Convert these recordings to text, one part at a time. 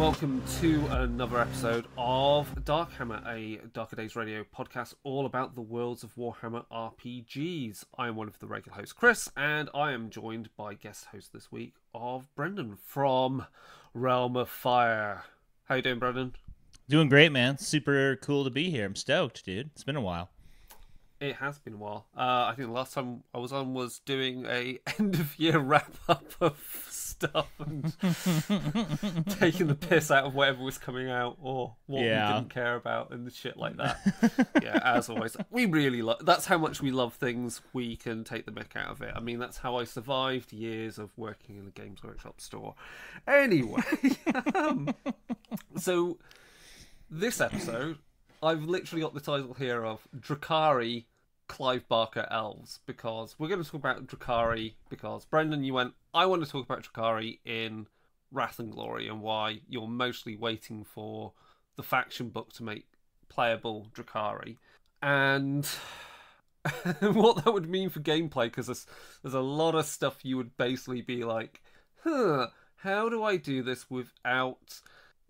welcome to another episode of Darkhammer, a Darker Days Radio podcast all about the worlds of Warhammer RPGs. I am one of the regular hosts, Chris, and I am joined by guest host this week of Brendan from Realm of Fire. How you doing, Brendan? Doing great, man. Super cool to be here. I'm stoked, dude. It's been a while. It has been a while. I think the last time I was on was doing a end-of-year wrap-up of stuff and taking the piss out of whatever was coming out or what we didn't care about and shit like that. Yeah, as always. We really love... That's how much we love things. We can take the mick out of it. I mean, that's how I survived years of working in a Games Workshop store. Anyway, so this episode... I've literally got the title here of Drukhari, Clive Barker Elves, because we're going to talk about Drukhari, because Brendan, you went, I want to talk about Drukhari in Wrath and Glory, and why you're mostly waiting for the faction book to make playable Drukhari, and what that would mean for gameplay, because there's a lot of stuff you would basically be like, how do I do this without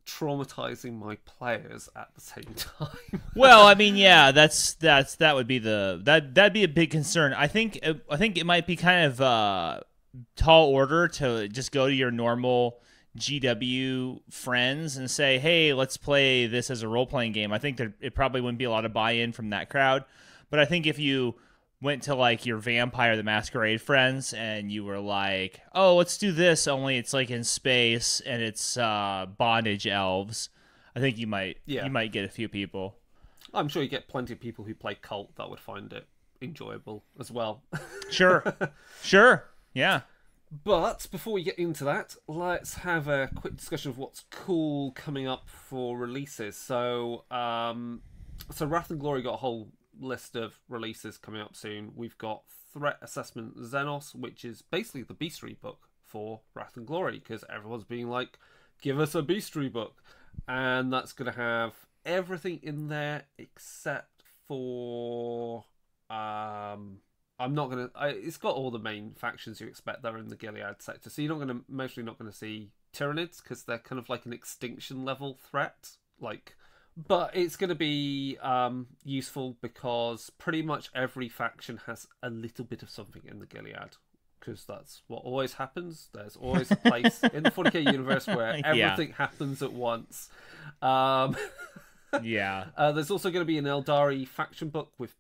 traumatizing my players at the same time? Well, I mean, yeah, that would be that'd be a big concern. I think it might be kind of tall order to just go to your normal GW friends and say, "Hey, let's play this as a role-playing game." I think that it probably wouldn't be a lot of buy-in from that crowd, but I think if you went to like your Vampire the Masquerade friends and you were like, oh, let's do this, only it's like in space and it's bondage elves, I think you might get a few people. I'm sure you get plenty of people who play Cult that would find it enjoyable as well. Sure, yeah. But before we get into that, let's have a quick discussion of what's cool coming up for releases. So Wrath and Glory got a whole list of releases coming up soon. We've got Threat Assessment Xenos, which is basically the bestiary book for Wrath and Glory, because everyone's being like, give us a bestiary book, and that's going to have everything in there except for it's got all the main factions you expect there in the Gilead sector, so you're mostly not going to see Tyranids, because they're kind of like an extinction level threat, but it's going to be useful because pretty much every faction has a little bit of something in the Gilead, because that's what always happens. There's always a place in the 40k universe where everything happens at once. There's also going to be an Eldari faction book with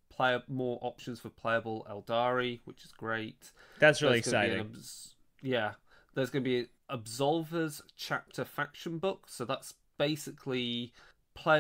more options for playable Eldari, which is great. That's really exciting. There's going to be an Absolvers chapter faction book, so that's basically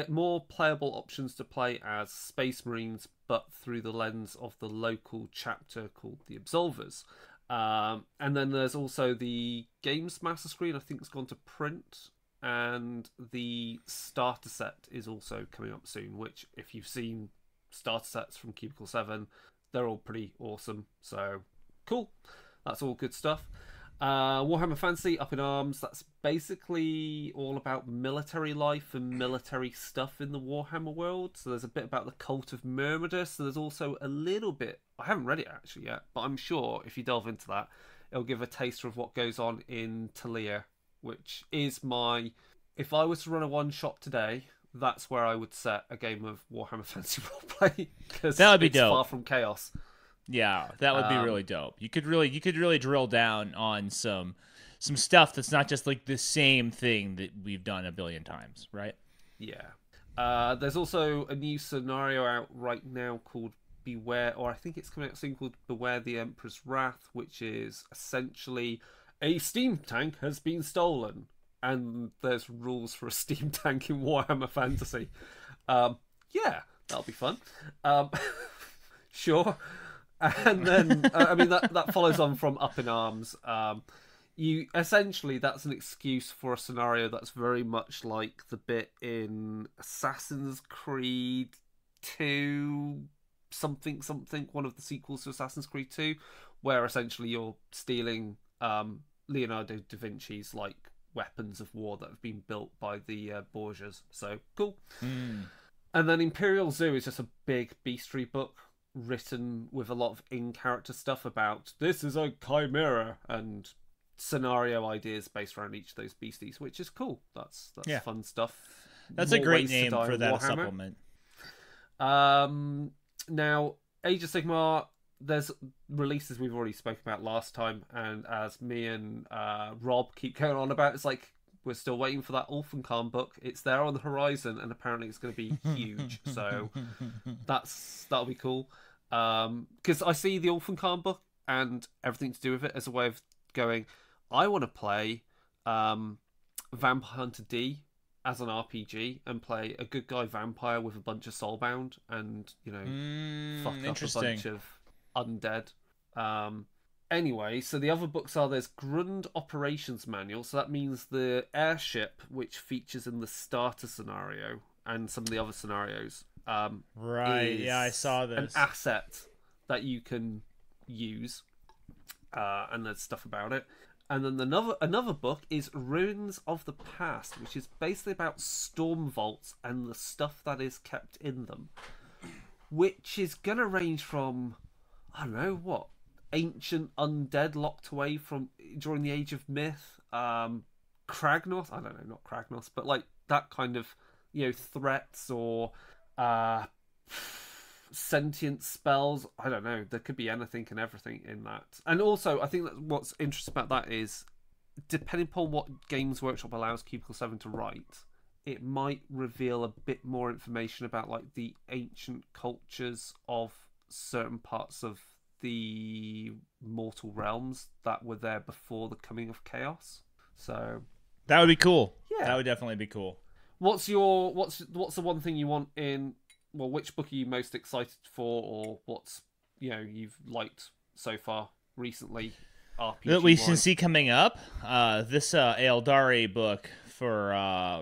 more playable options to play as Space Marines, but through the lens of the local chapter called the Absolvers. And then there's also the Games Master Screen, I think it's gone to print, and the starter set is also coming up soon, which, if you've seen starter sets from Cubicle 7, they're all pretty awesome. So, cool. That's all good stuff. Warhammer Fantasy Up in Arms, that's basically all about military life and military stuff in the Warhammer world. So there's a bit about the Cult of Myrmidus, so there's also a little bit, I haven't read it actually yet, but I'm sure if you delve into that, it'll give a taster of what goes on in Talia, which is if I was to run a one-shot today, that's where I would set a game of Warhammer Fantasy Roleplay, because that would be it's dope. Far from chaos. Yeah, that would be really dope. You could really drill down on some stuff that's not just like the same thing that we've done a billion times, right? Yeah. There's also a new scenario out right now called Beware, or I think it's coming out soon, called Beware the Emperor's Wrath, which is essentially a steam tank has been stolen, and there's rules for a steam tank in Warhammer Fantasy. Yeah, that'll be fun. Sure. And then, that follows on from Up in Arms. That's an excuse for a scenario that's very much like the bit in Assassin's Creed 2, something, one of the sequels to Assassin's Creed 2, where essentially you're stealing Leonardo da Vinci's weapons of war that have been built by the Borgias. So cool. And then Imperial Zoo is just a big bestiary book written with a lot of in-character stuff about this is a chimera, and scenario ideas based around each of those beasties, which is cool. That's fun stuff. That's More a great ways name to die for in that Warhammer. supplement. Now, Age of Sigmar, there's releases we've already spoken about last time, and as me and Rob keep going on about, it's like we're still waiting for that Ulfenkhan book. It's there on the horizon, and apparently it's going to be huge. So that'll be cool. Because I see the Ulfenkhan book and everything to do with it as a way of going, I want to play Vampire Hunter D as an RPG and play a good guy vampire with a bunch of soulbound and, you know, fuck up a bunch of undead. Anyway, so the other books are, there's Grund Operations Manual, so that means the airship which features in the starter scenario and some of the other scenarios. Right, yeah, I saw this. An asset that you can use, and there's stuff about it. And then another book is Ruins of the Past, which is basically about storm vaults and the stuff that is kept in them, which is going to range from, I don't know, what, ancient undead locked away from during the Age of Myth, Kragnos, I don't know, not Kragnos, but like that kind of, you know, threats or sentient spells. I don't know, there could be anything and everything in that. And also I think that what's interesting about that is, depending upon what Games Workshop allows Cubicle 7 to write, it might reveal a bit more information about like the ancient cultures of certain parts of the mortal realms that were there before the coming of chaos. So that would be cool. Yeah, that would definitely be cool. What's the one thing you want in, well, which book are you most excited for, or what's, you know, you've liked so far recently, RPG that we can see coming up? This Eldari book for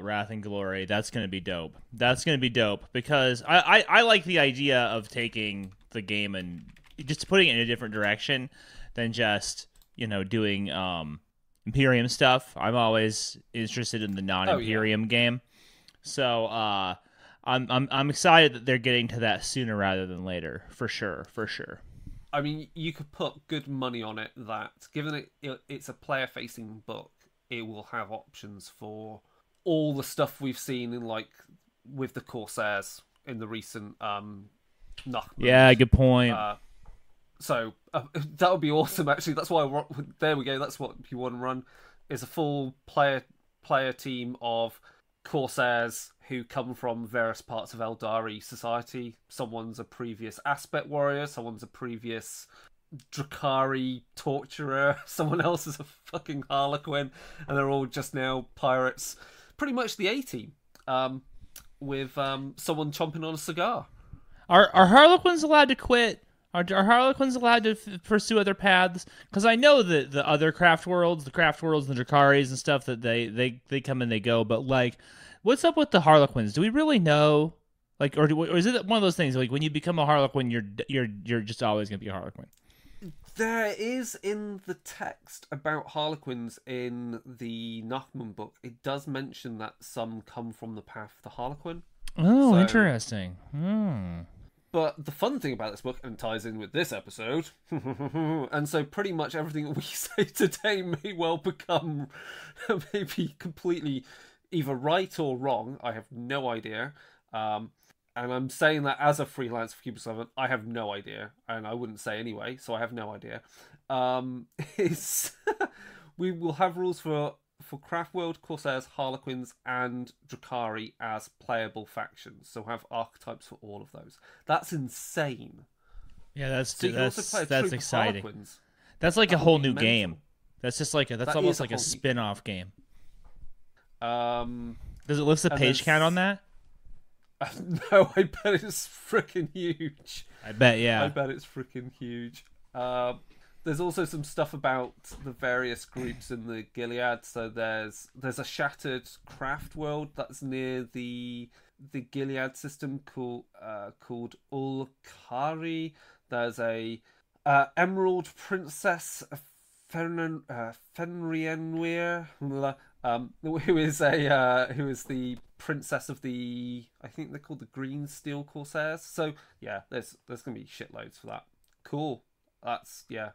Wrath and Glory, that's going to be dope. That's going to be dope because I like the idea of taking the game and just putting it in a different direction than just, you know, doing Imperium stuff. I'm always interested in the non-Imperium game. So I'm excited that they're getting to that sooner rather than later, for sure. I mean, you could put good money on it that, given it's a player-facing book, it will have options for all the stuff we've seen in, like, with the Corsairs in the recent Nachman. Yeah, good point. So that would be awesome. Actually, that's why there we go. That's what you want to run, is a full player team of Corsairs who come from various parts of Eldari society. Someone's a previous Aspect Warrior, someone's a previous Drukhari torturer, someone else is a fucking Harlequin, and they're all just now pirates. Pretty much the A-team, with someone chomping on a cigar. Are Harlequins allowed to quit? Are Harlequins allowed to pursue other paths? Because I know that the other craft worlds, the Drukharis and stuff, that they come and they go. But like, what's up with the Harlequins? Do we really know? Like, or is it one of those things like when you become a Harlequin, you're just always gonna be a Harlequin? There is in the text about Harlequins in the Nachman book. It does mention that some come from the path of the Harlequin. Oh, so interesting. But the fun thing about this book, and ties in with this episode, and so pretty much everything that we say today may well become maybe completely either right or wrong. I have no idea. And I'm saying that as a freelance for Cubicle 7, I have no idea. And I wouldn't say anyway, so I have no idea. We will have rules for Craftworld, Corsairs, Harlequins, and Drukhari as playable factions. So have archetypes for all of those. That's insane. Yeah, that's exciting. Harlequins. That's like a whole new game. That's just like that's almost like a spin-off game. Does it lift the page count on that? No, I bet it's freaking huge. I bet it's freaking huge. There's also some stuff about the various groups in the Gilead. So there's a shattered craft world that's near the Gilead system called Ulkari. There's a Emerald Princess Fenrienweir, who is the princess of the, I think they're called the Green Steel Corsairs. So yeah, there's gonna be shitloads for that. Cool. That's yeah.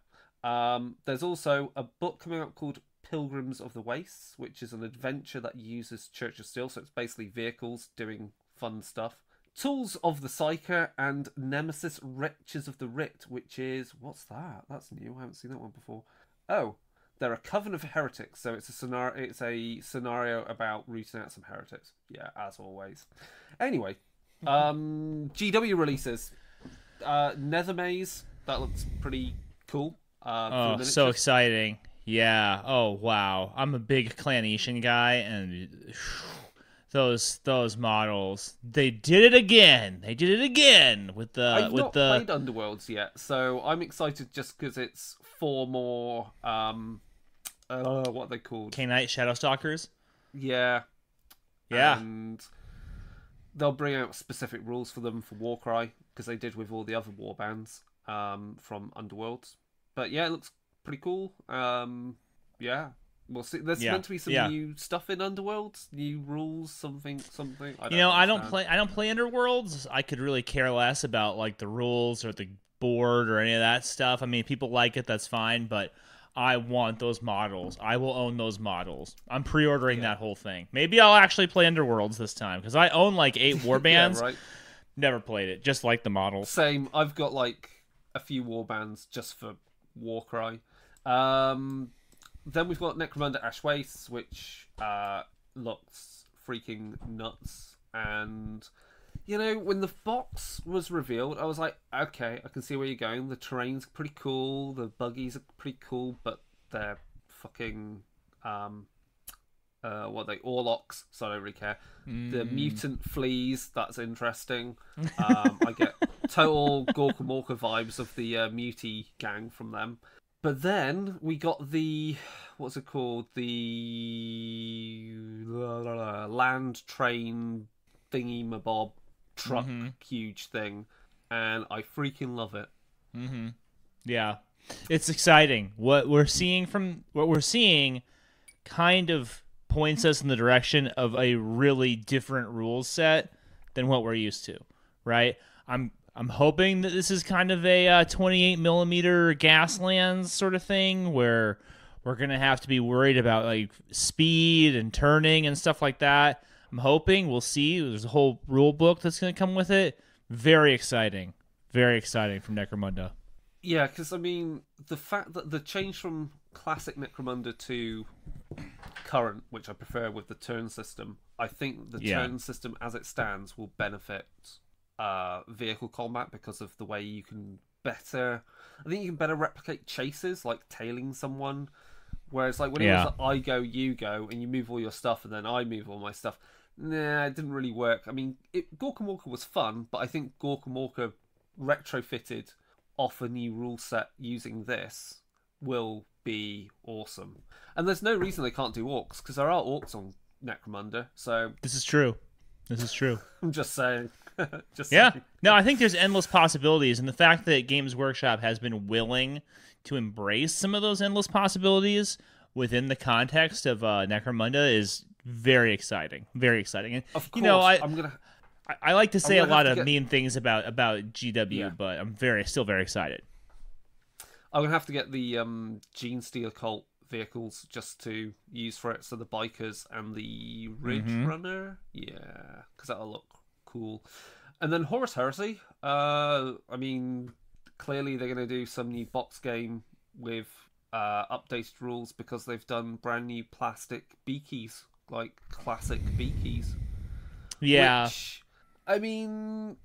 There's also a book coming out called Pilgrims of the Wastes, which is an adventure that uses Church of Steel, so it's basically vehicles doing fun stuff. Tools of the Psyker and Nemesis Wretches of the Writ, which is... What's that? That's new. I haven't seen that one before. Oh, they're a coven of heretics, so it's a scenario about rooting out some heretics. Yeah, as always. Anyway, GW releases. Nethermaze, that looks pretty cool. Oh, so exciting. Yeah. Oh, wow. I'm a big Clanation guy, and those models, they did it again. They did it again with the... I've not played Underworlds yet, so I'm excited just because it's 4 more... what are they called? K-Knight Shadowstalkers? Yeah. Yeah. And they'll bring out specific rules for them for Warcry, because they did with all the other warbands from Underworlds. But yeah, it looks pretty cool. Yeah. We'll see. There's meant to be some new stuff in Underworlds, new rules, something. I don't play Underworlds. I could really care less about like the rules or the board or any of that stuff. I mean, people like it, that's fine, but I want those models. I will own those models. I'm pre-ordering that whole thing. Maybe I'll actually play Underworlds this time, because I own like 8 warbands. Yeah, right. Never played it. Just like the models. Same. I've got like a few warbands just for Warcry. Then we've got Necromunda Ash Wastes, which looks freaking nuts. And, you know, when the box was revealed, I was like, okay, I can see where you're going. The terrain's pretty cool. The buggies are pretty cool, but they're fucking... Orlocks, so I don't really care. The mutant fleas, that's interesting. I get total Gorka Morka vibes of the Mutie gang from them. But then we got the, what's it called? The land train thingy mabob truck huge thing, and I freaking love it. Yeah, it's exciting. What we're seeing kind of points us in the direction of a really different rule set than what we're used to, right? I'm hoping that this is kind of a 28 millimeter Gaslands sort of thing, where we're gonna have to be worried about like speed and turning and stuff like that. I'm hoping. We'll see. There's a whole rule book that's gonna come with it. Very exciting from Necromunda. Yeah, because I mean, the fact that the change from classic Necromunda to current, which I prefer with the turn system, I think the turn system as it stands will benefit vehicle combat because of the way you can better... I think you can better replicate chases, like tailing someone. Whereas like when it was like, I go, you go, and you move all your stuff, and then I move all my stuff, nah, it didn't really work. I mean, Gorka Morka was fun, but I think Gorka Morka retrofitted off a new rule set using this will be awesome. And there's no reason they can't do orcs, because there are orcs on Necromunda, so... This is true. I'm just saying. Saying. No, I think there's endless possibilities, and the fact that Games Workshop has been willing to embrace some of those endless possibilities within the context of Necromunda is very exciting. Very exciting. And, of course, you know, I like to say a lot of mean things about GW, but I'm still very excited. I'm gonna have to get the Gene Stealer Cult vehicles just to use for it. So the bikers and the Ridge Runner, because that'll look cool. And then Horus Heresy. I mean, clearly they're gonna do some new box game with updated rules because they've done brand new plastic beakies, like classic beakies. Yeah. Which, I mean,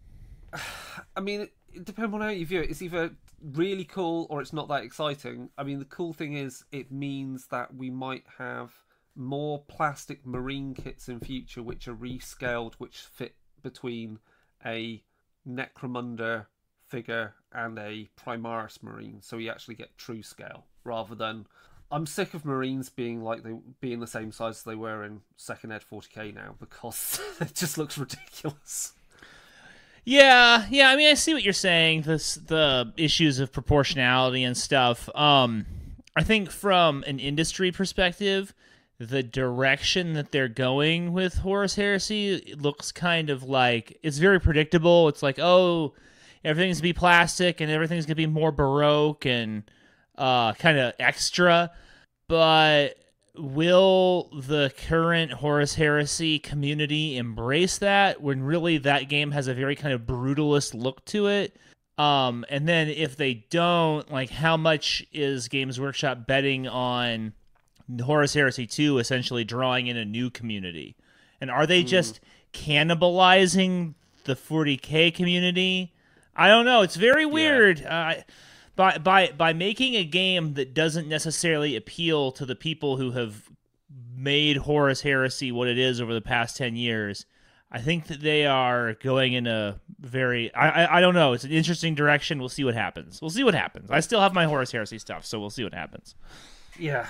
it depends on how you view it. It's either really cool or it's not that exciting. I mean, the cool thing is it means that we might have more plastic marine kits in future which are rescaled, which fit between a Necromunda figure and a Primaris marine, so you actually get true scale rather than... I'm sick of marines being the same size as they were in second ed 40k now, because it just looks ridiculous. Yeah. I mean, I see what you're saying. The issues of proportionality and stuff. I think from an industry perspective, the direction that they're going with Horus Heresy, it looks kind of like it's very predictable. It's like, oh, everything's gonna be plastic and everything's gonna be more Baroque and kind of extra. But will the current Horus Heresy community embrace that when really that game has a very kind of brutalist look to it? And then if they don't, like, how much is Games Workshop betting on Horus Heresy 2 essentially drawing in a new community? And are they just cannibalizing the 40K community? I don't know. It's very weird. By making a game that doesn't necessarily appeal to the people who have made Horus Heresy what it is over the past 10 years, I think that they are going in a very... I don't know. It's an interesting direction. We'll see what happens. I still have my Horus Heresy stuff, so we'll see what happens. Yeah.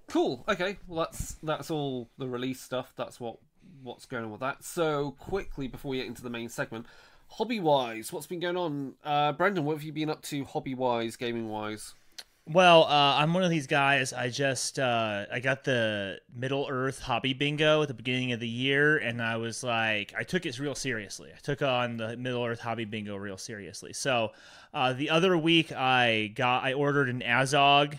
Cool. Okay. Well, that's all the release stuff. That's what's going on with that. So, quickly, before we get into the main segment... Hobby-wise, what's been going on? Brendan, what have you been up to hobby-wise, gaming-wise? Well, I'm one of these guys. I got the Middle-earth hobby bingo at the beginning of the year, and I was like, I took it real seriously. I took on the Middle-earth hobby bingo real seriously. So the other week, I ordered an Azog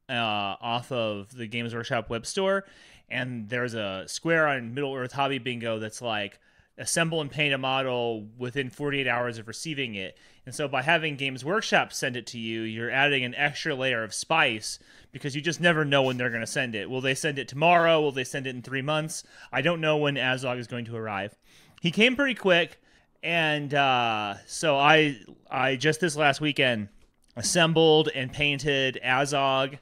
off of the Games Workshop web store, and there's a square on Middle-earth hobby bingo that's like, assemble and paint a model within 48 hours of receiving it. And so by having Games Workshop send it to you, you're adding an extra layer of spice because you just never know when they're going to send it. Will they send it tomorrow? Will they send it in 3 months? I don't know when Azog is going to arrive. He came pretty quick, and so I just this last weekend assembled and painted Azog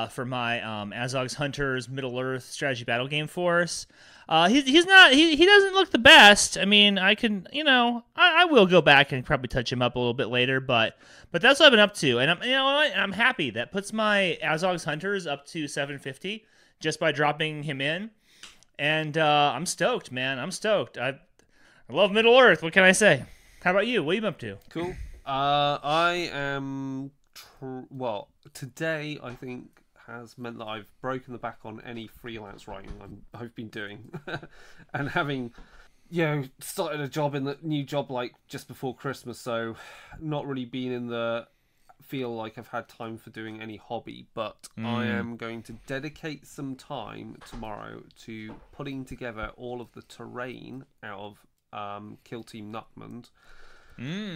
for my Azog's Hunters Middle-earth strategy battle game force. He doesn't look the best. I mean, I can, I will go back and probably touch him up a little bit later, but that's what I've been up to. And I'm happy. That puts my Azog's Hunters up to 750 just by dropping him in. And I'm stoked, man. I'm stoked. I love Middle-earth. What can I say? How about you? What are you up to? Cool. I am, well, today I think has meant that I've broken the back on any freelance writing I've been doing. And having, started a job in the new job like just before Christmas, so not really been in the feel like I've had time for doing any hobby, but I am going to dedicate some time tomorrow to putting together all of the terrain out of Kill Team Nutmund,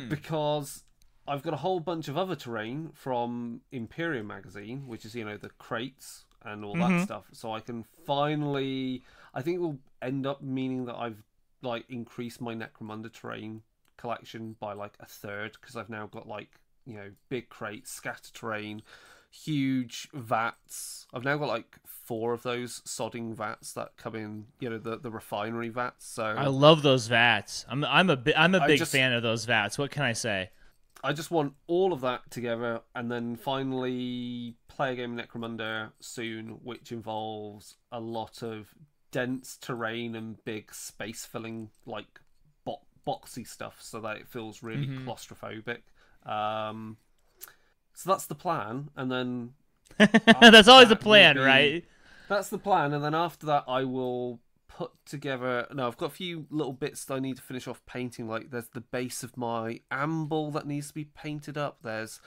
because I've got a whole bunch of other terrain from Imperium magazine, which is, the crates and all that stuff. So I can finally, I think it will end up meaning that I've increased my Necromunda terrain collection by a third, because I've now got big crates, scatter terrain, huge vats. I've now got 4 of those sodding vats that come in, the refinery vats. So I love those vats. I'm a big fan of those vats. What can I say? I just want all of that together, and then finally play a game of Necromunda soon, which involves a lot of dense terrain and big space-filling, boxy stuff, so that it feels really claustrophobic. So that's the plan, and then... That's always the plan, right? That's the plan, and then after that I will put together... No, I've got a few little bits that I need to finish off painting. There's the base of my amble that needs to be painted up. There's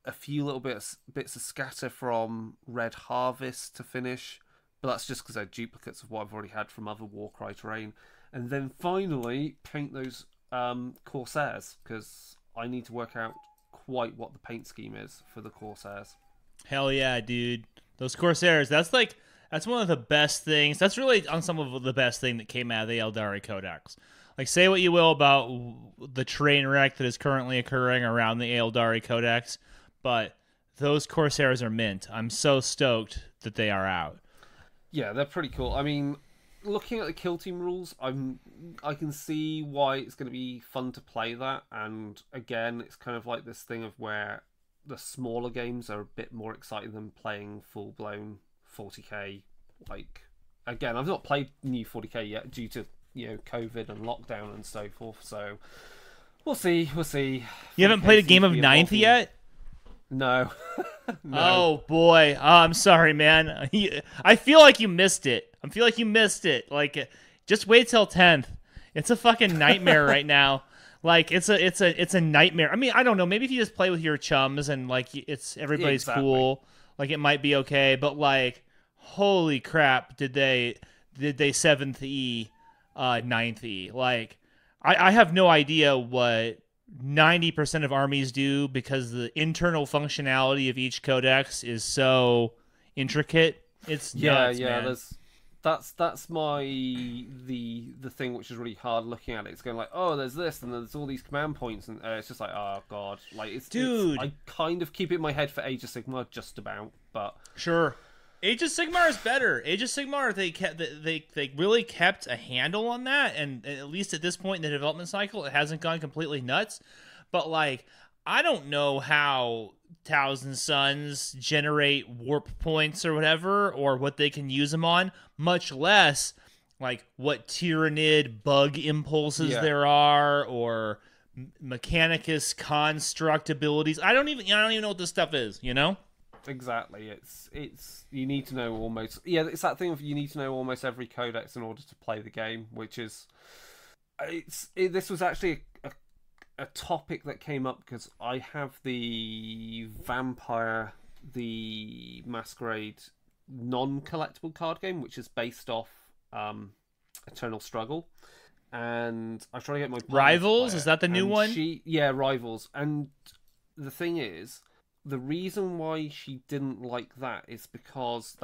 a few little bits of scatter from Red Harvest to finish, but that's just because they're duplicates of what I've already had from other Warcry terrain. And then finally paint those Corsairs, because I need to work out quite what the paint scheme is for the Corsairs. Hell yeah, dude. Those Corsairs, that's one of the best things. That's really on some of the best thing that came out of the Eldari Codex. Say what you will about the train wreck that is currently occurring around the Eldari Codex, but those Corsairs are mint. I'm so stoked that they are out. Yeah, they're pretty cool. I mean, looking at the Kill Team rules, I can see why it's going to be fun to play that. And again, it's kind of like this thing of where the smaller games are a bit more exciting than playing full-blown 40k. Again, I've not played new 40k yet due to COVID and lockdown and so forth, so we'll see. You haven't played a game of Ninth yet? No. No. Oh boy, I'm sorry, man. I feel like you missed it. Just wait till 10th. It's a fucking nightmare right now. It's a nightmare. I mean, I don't know. Maybe if you just play with your chums and everybody's cool, it might be okay. But holy crap, did they 7th E, 9th E. Like, I have no idea what 90% of armies do because the internal functionality of each codex is so intricate. It's nuts, man. That's my the thing which is really hard looking at it. It's going like, oh, there's this, and there's all these command points, and it's just like, oh god, like Dude. I kind of keep it in my head for Age of Sigmar just about, but Sure. Age of Sigmar is better. Age of Sigmar, they really kept a handle on that, and at least at this point in the development cycle, it hasn't gone completely nuts. But like, I don't know how Thousand Suns generate warp points or whatever, or what they can use them on, much less like what Tyrannid bug impulses there are, or Mechanicus construct abilities. I don't even know what this stuff is, you know? Exactly. It's you need to know almost it's that thing of you need to know almost every codex in order to play the game, which is this was actually a topic that came up because I have the Vampire the Masquerade non-collectible card game, which is based off Eternal Struggle, and I try to get my Rivals. Is that the new one? Rivals. And the thing is, the reason why she didn't like that is because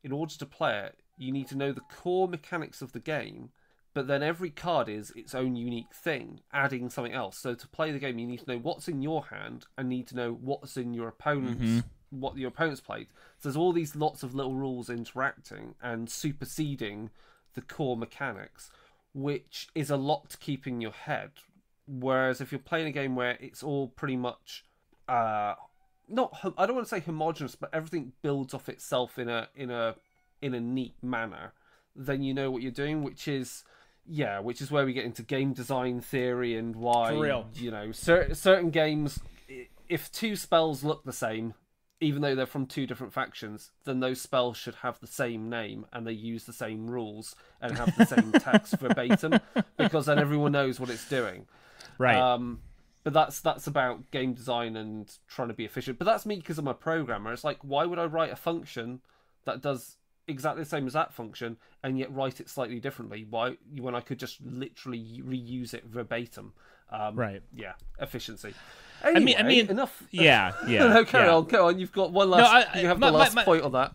in order to play it, you need to know the core mechanics of the game, but then every card is its own unique thing, adding something else. So to play the game, you need to know what's in your hand and need to know what's in your opponent's, what your opponent's played. So there's all these lots of little rules interacting and superseding the core mechanics, which is a lot to keep in your head. Whereas if you're playing a game where it's all pretty much I don't want to say homogenous, but everything builds off itself in a neat manner, then you know what you're doing, which is where we get into game design theory and why, for real, certain games, if two spells look the same, even though they're from two different factions, then those spells should have the same name and they use the same rules and have the same text verbatim, because then everyone knows what it's doing. Right. But that's about game design and trying to be efficient. But that's me because I'm a programmer. It's like, why would I write a function that does exactly the same as that function and yet write it slightly differently? Why, when I could just literally reuse it verbatim? Right. Yeah, efficiency. Anyway, I mean, enough. Yeah. No, carry on. You've got one last. You have the last point on that.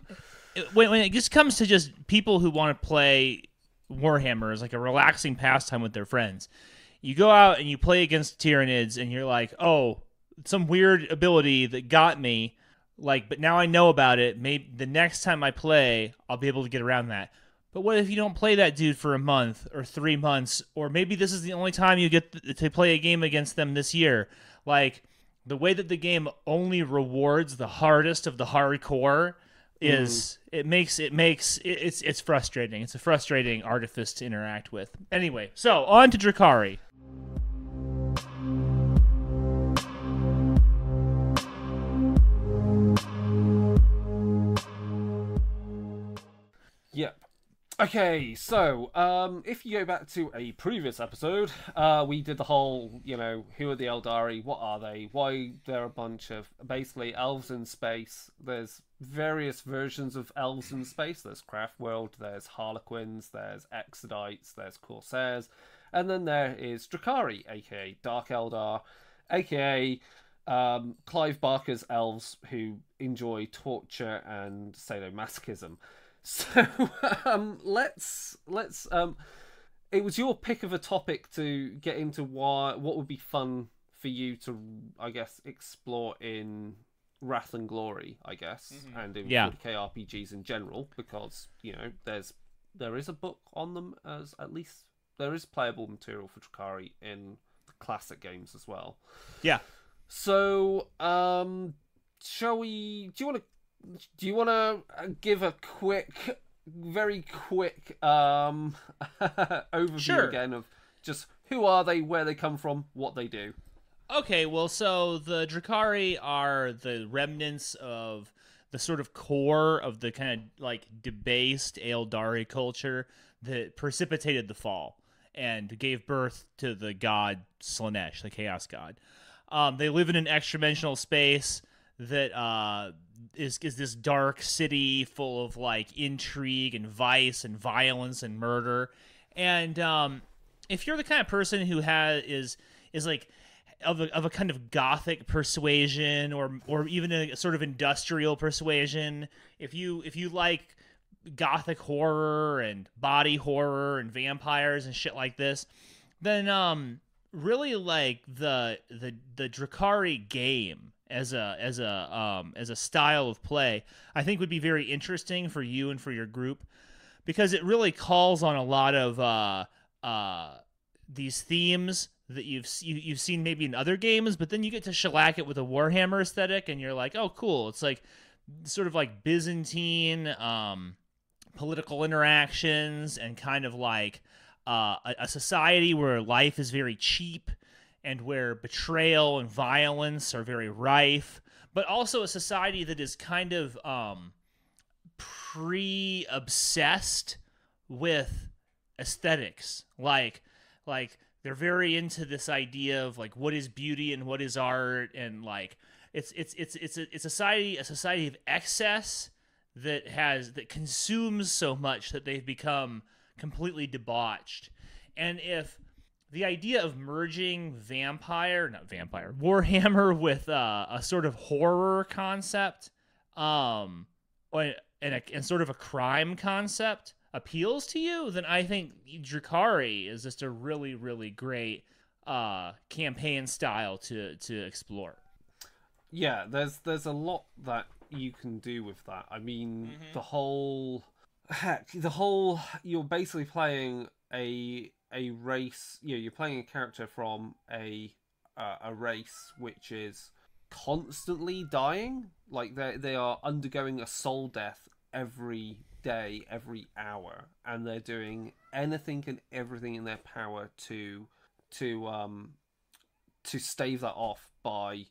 When it just comes to just people who want to play Warhammer as like a relaxing pastime with their friends, you go out and you play against Tyrannids, and you're like, oh, some weird ability that got me. Like, but now I know about it. Maybe the next time I play, I'll be able to get around that. But what if you don't play that dude for a month or 3 months, or maybe this is the only time you get to play a game against them this year? Like, the way that the game only rewards the hardest of the hardcore is it's frustrating. It's a frustrating artifice to interact with. Anyway, so on to Drukhari. Yep. Okay, so if you go back to a previous episode, we did the whole, who are the Eldari, what are they, why they're a bunch of basically elves in space. There's various versions of elves in space. There's Craft World, there's Harlequins, there's Exodites, there's Corsairs, and then there is Drukhari, aka Dark Eldar, aka Clive Barker's elves who enjoy torture and sadomasochism. So let's it was your pick of a topic to get into what would be fun for you to, I guess, explore in Wrath and Glory, I guess, and in 40k RPGs in general, because there is a book on them, as at least there is playable material for Drukhari in the classic games as well. Yeah. So shall we? Do you want to give a very quick overview again of just who are they, where they come from, what they do? Okay, well, so the Drukhari are the remnants of the sort of core of the kind of like debased Eldari culture that precipitated the fall and gave birth to the god Slaanesh, the chaos god. They live in an extra-dimensional space that is this dark city full of like intrigue and vice and violence and murder. And if you're the kind of person who is like of a kind of gothic persuasion or even a sort of industrial persuasion, if you like gothic horror and body horror and vampires and shit like this, then really like the Drukhari game as a style of play, I think would be very interesting for you and for your group, because it really calls on a lot of these themes that you've seen maybe in other games, but then you get to shellac it with a Warhammer aesthetic, and you're like, oh, cool. It's like sort of like Byzantine political interactions, and kind of like a society where life is very cheap and where betrayal and violence are very rife, but also a society that is kind of pre-obsessed with aesthetics. Like they're very into this idea of like what is beauty and what is art, and like it's a society of excess that consumes so much that they've become completely debauched. And if the idea of merging Warhammer with a sort of horror concept, and sort of a crime concept appeals to you, then I think Drukhari is just a really, really great campaign style to explore. Yeah, there's a lot that you can do with that. I mean, the whole you're basically playing a race. You're playing a character from a race which is constantly dying. Like they are undergoing a soul death every day, every hour, and they're doing anything and everything in their power to stave that off by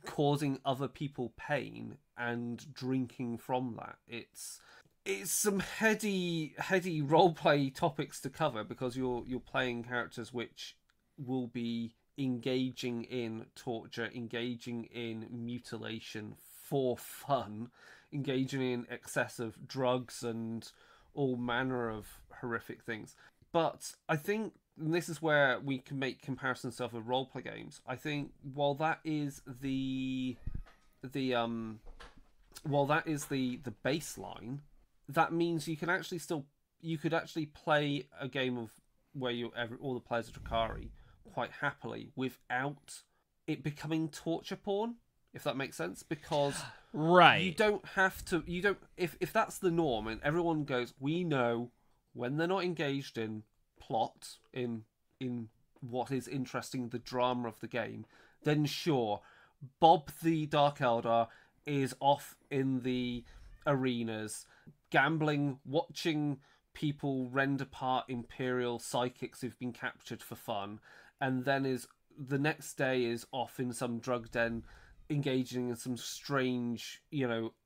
causing other people pain and drinking from that. It's some heady roleplay topics to cover, because you're playing characters which will be engaging in torture, engaging in mutilation for fun, engaging in excessive drugs and all manner of horrific things. But I think, and this is where we can make comparisons to other roleplay games, I think while that is the baseline, that means you could actually play a game of where all the players are Drukhari quite happily without it becoming torture porn, if that makes sense. Because right, you don't have to. You don't. If that's the norm, and everyone goes, we know when they're not engaged in plot, in what is interesting, the drama of the game, then sure, Bob the Dark Eldar is off in the arenas, gambling, watching people rend apart Imperial psychics who've been captured for fun, and then the next day is off in some drug den, engaging in some strange,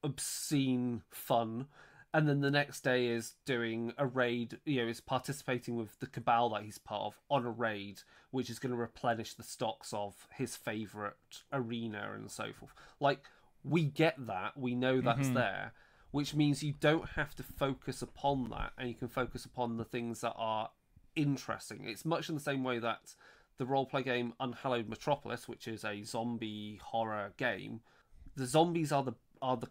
obscene fun. And then the next day is doing a raid, is participating with the cabal that he's part of on a raid, which is going to replenish the stocks of his favourite arena and so forth. Like, we get that. We know that's there, which means you don't have to focus upon that, and you can focus upon the things that are interesting. It's much in the same way that the roleplay game Unhallowed Metropolis, which is a zombie horror game, the zombies are the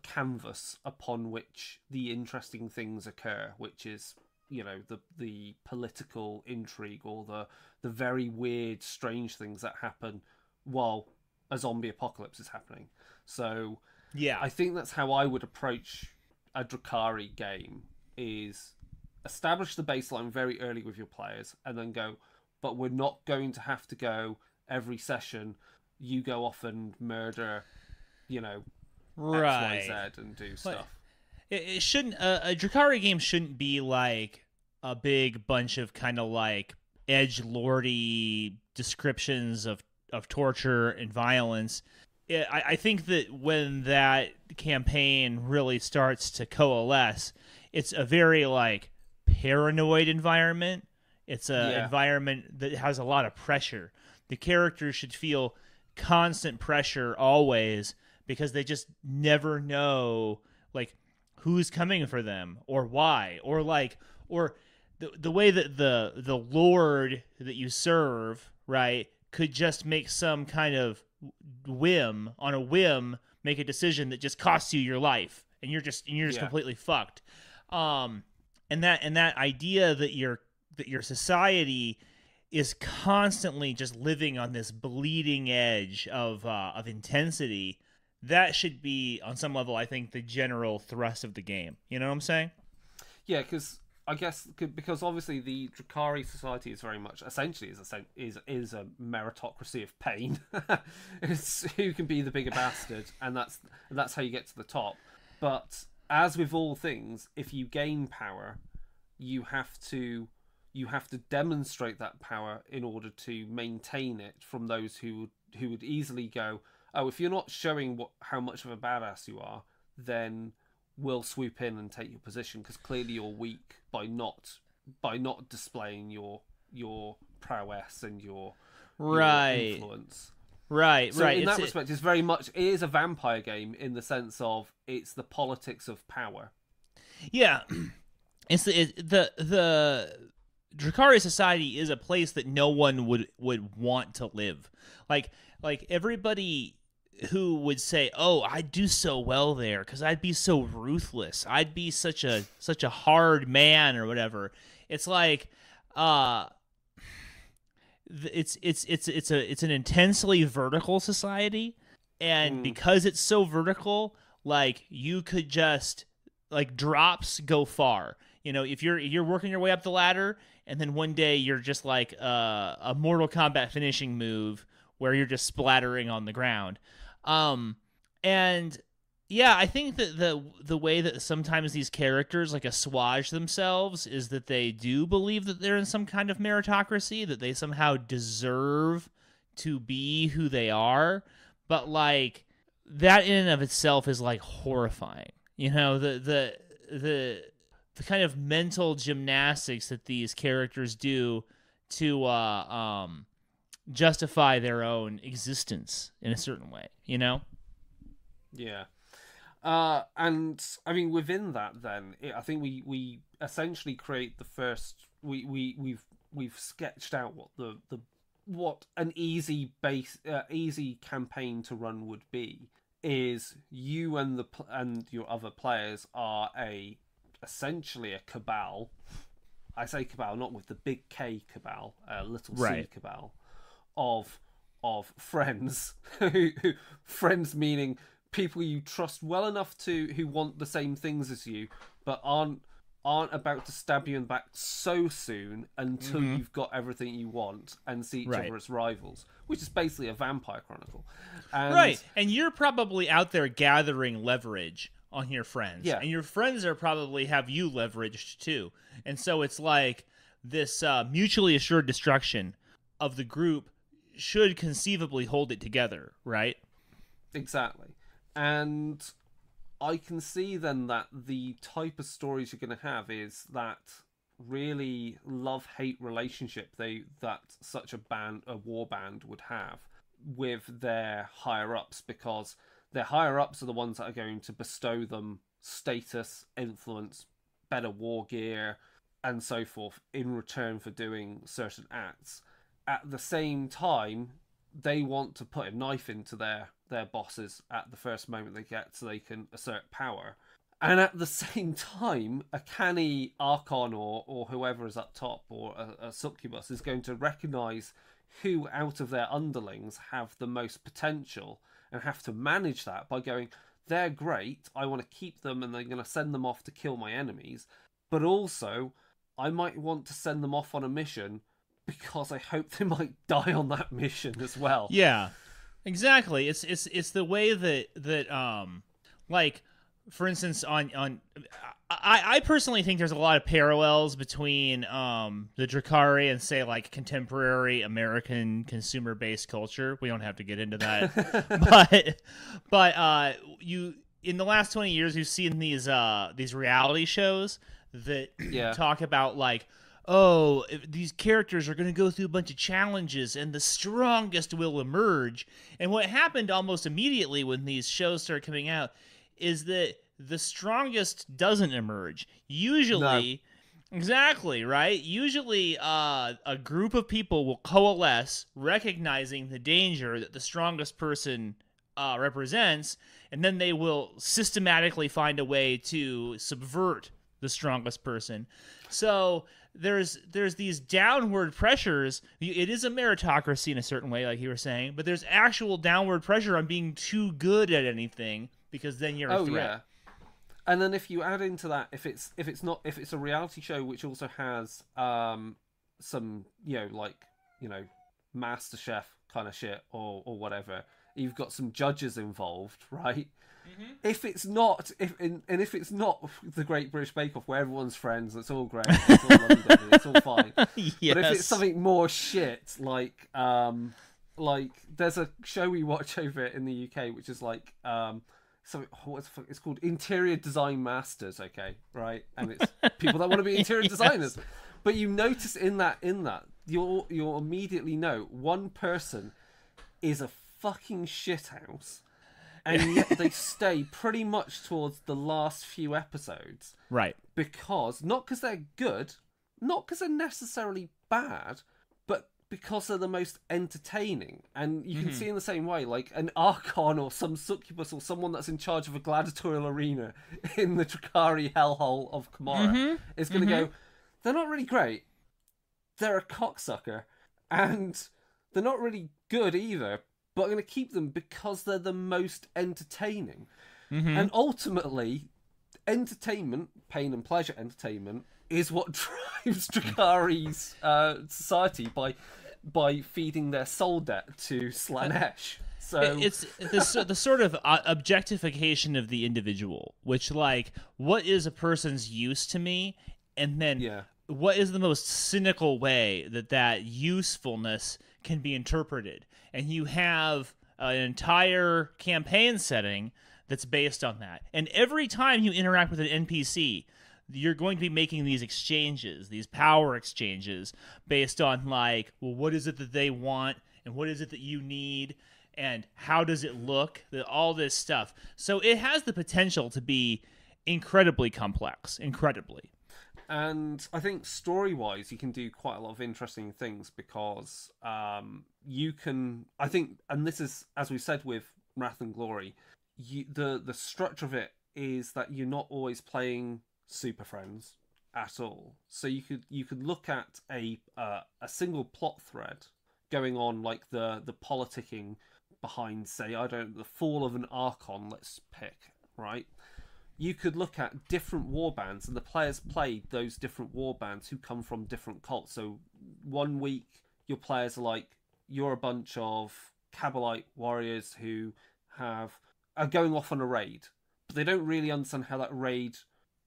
canvas upon which the interesting things occur, which is the political intrigue or the very weird, strange things that happen while a zombie apocalypse is happening. So yeah, I think that's how I would approach a Drukhari game: is establish the baseline very early with your players, and then go, but we're not going to have to go every session. You go off and murder, right, XYZ and do stuff. It shouldn't. A Drukhari game shouldn't be like a big bunch of kind of like edgelordy descriptions of torture and violence. I think that when that campaign really starts to coalesce, it's a very like paranoid environment. It's an environment that has a lot of pressure. The characters should feel constant pressure always, because they just never know like who's coming for them or why, or the way that the lord that you serve, right, could just make some kind of whim make a decision that just costs you your life, and you're just completely fucked. And that idea that your society is constantly just living on this bleeding edge of intensity, that should be, on some level, I think, the general thrust of the game. You know what I'm saying? Yeah, because I guess because obviously the Drukhari society is very much essentially is a meritocracy of pain. It's who can be the bigger bastard, and that's how you get to the top. But as with all things, if you gain power, you have to demonstrate that power in order to maintain it from those who would easily go, oh, if you're not showing how much of a badass you are, then we'll swoop in and take your position because clearly you're weak by not displaying your prowess and your influence. Right. So in that respect, it is a vampire game in the sense of it's the politics of power. Yeah, it's the Drukhari society is a place that no one would want to live. Like everybody who would say, "Oh, I'd do so well there because I'd be so ruthless. I'd be such a hard man or whatever." It's like, it's an intensely vertical society, and because it's so vertical, like you could just like drops go far. You know, if you're working your way up the ladder, and then one day you're just like a Mortal Kombat finishing move where you're just splattering on the ground. And yeah, I think that the way that sometimes these characters like assuage themselves is that they do believe that they're in some kind of meritocracy, that they somehow deserve to be who they are. But like that in and of itself is like horrifying. You know, the kind of mental gymnastics that these characters do to justify their own existence in a certain way, you know? Yeah. And I mean, within that, then I think we essentially create the first. We've sketched out what an easy campaign to run would be. Is you and your other players are essentially a cabal. I say cabal not with the big K cabal, little C cabal of friends. Friends meaning people you trust well enough who want the same things as you, but aren't about to stab you in the back so soon until you've got everything you want and see each other as rivals, which is basically a vampire chronicle. And you're probably out there gathering leverage on your friends. Yeah. And your friends are probably have you leveraged too. And so it's like this mutually assured destruction of the group should conceivably hold it together, right? Exactly. And I can see then that the type of stories you're going to have is that really love-hate relationship that such a war band would have with their higher-ups, because their higher-ups are the ones that are going to bestow them status, influence, better war gear, and so forth in return for doing certain acts. At the same time, they want to put a knife into their bosses at the first moment they get so they can assert power. And at the same time, a canny Archon or whoever is up top, or a succubus, is going to recognise who out of their underlings have the most potential and have to manage that by going, they're great, I want to keep them and they're going to send them off to kill my enemies. But also, I might want to send them off on a mission because I hope they might die on that mission as well. Yeah. Exactly. It's the way that like, for instance, I personally think there's a lot of parallels between the Drukhari and, say, like contemporary American consumer-based culture. We don't have to get into that, but you in the last 20 years you've seen these reality shows that talk about like, oh, these characters are going to go through a bunch of challenges and the strongest will emerge. And what happened almost immediately when these shows started coming out is that the strongest doesn't emerge. No. Usually, exactly, right? Usually, a group of people will coalesce, recognizing the danger that the strongest person represents, and then they will systematically find a way to subvert the strongest person. So there's these downward pressures. It is a meritocracy in a certain way, like you were saying, but there's actual downward pressure on being too good at anything because then you're a threat. Yeah. And then if you add into that, if it's a reality show which also has some Master Chef kind of shit or whatever, you've got some judges involved, right? Mm-hmm. If it's not the Great British Bake Off where everyone's friends, it's all great, it's all lovely, it's all fine. Yes. But if it's something more shit, like there's a show we watch over in the UK which is like it's called Interior Design Masters, okay, right? And it's people that want to be interior designers. But you notice in that you'll immediately know one person is a fucking shithouse, and yet they stay pretty much towards the last few episodes, right? Not because they're good, not because they're necessarily bad, but because they're the most entertaining. And you can see in the same way, like an Archon or some succubus or someone that's in charge of a gladiatorial arena in the Drukhari hellhole of Kamara is going to go, they're not really great, they're a cocksucker, and they're not really good either, but I'm going to keep them because they're the most entertaining. And ultimately, entertainment, pain and pleasure entertainment, is what drives Drukhari's society by feeding their soul debt to Slanesh. So it's the sort of objectification of the individual, which, like, what is a person's use to me, and then what is the most cynical way that usefulness can be interpreted. And you have an entire campaign setting that's based on that. And every time you interact with an NPC, you're going to be making these exchanges, these power exchanges, based on, like, well, what is it that they want, and what is it that you need, and how does it look, all this stuff. So it has the potential to be incredibly complex, incredibly. And I think story-wise, you can do quite a lot of interesting things because you can, I think, and this is, as we said with Wrath and Glory, the structure of it is that you're not always playing Super Friends at all. So you could look at a single plot thread going on, like the politicking behind, say, the fall of an Archon, let's pick, right? You could look at different warbands, and the players played those different warbands who come from different cults. So one week, your players are like, you're a bunch of Kabbalite warriors who are going off on a raid, but they don't really understand how that raid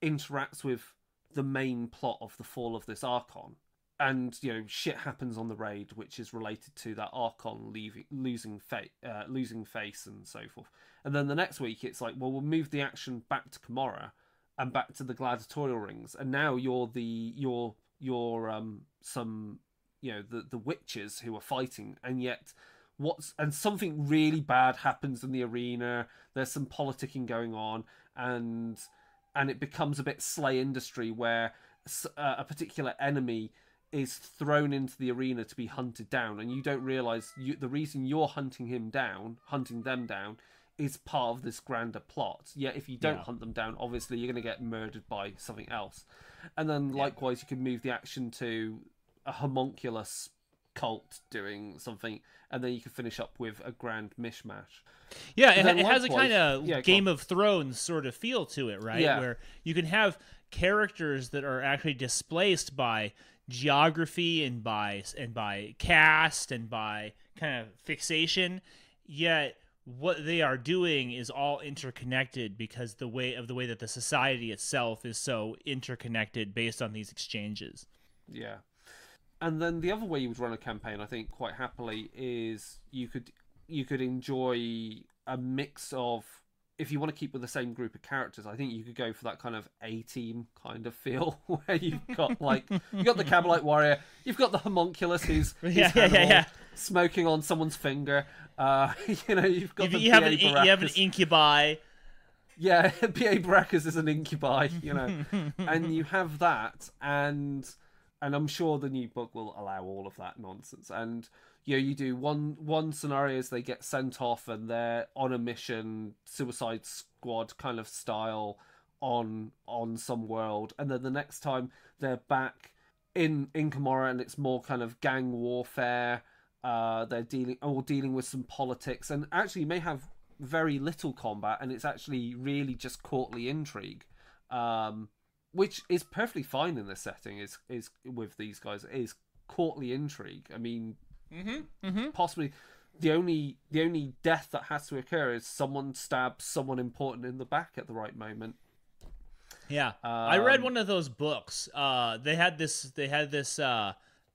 interacts with the main plot of the fall of this Archon. And, shit happens on the raid, which is related to that Archon losing face and so forth. And then the next week, it's like, well, we'll move the action back to Kamara and back to the gladiatorial rings. And now you're the witches who are fighting, and yet something really bad happens in the arena. There's some politicking going on, and it becomes a bit Slay Industry, where a particular enemy is thrown into the arena to be hunted down, and you don't realize the reason you're hunting them down, is part of this grander plot. Yet if you don't hunt them down, obviously you're going to get murdered by something else. And then likewise, you can move the action to a homunculus cult doing something, and then you can finish up with a grand mishmash. Yeah, it has a kind of Game of Thrones sort of feel to it, right? Yeah. Where you can have characters that are actually displaced by geography and by caste and by kind of fixation, yet what they are doing is all interconnected because the way that the society itself is so interconnected based on these exchanges. Yeah. And then the other way you would run a campaign, I think, quite happily, is you could enjoy a mix of if you want to keep with the same group of characters, I think you could go for that kind of A-team kind of feel, where you've got you've got the Cabalite warrior, you've got the homunculus who's smoking on someone's finger. You've got you have an incubi. Yeah, B.A. Baracus is an incubi, and you have that, and I'm sure the new book will allow all of that nonsense. And you do one scenario is they get sent off and they're on a mission, Suicide Squad kind of style, on some world, and then the next time they're back in Camorra and it's more kind of gang warfare. They're dealing with some politics, and actually may have very little combat, and it's actually really just courtly intrigue, which is perfectly fine in this setting. Is with these guys is courtly intrigue. I mean, possibly the only death that has to occur is someone stabs someone important in the back at the right moment. Yeah, I read one of those books. They had this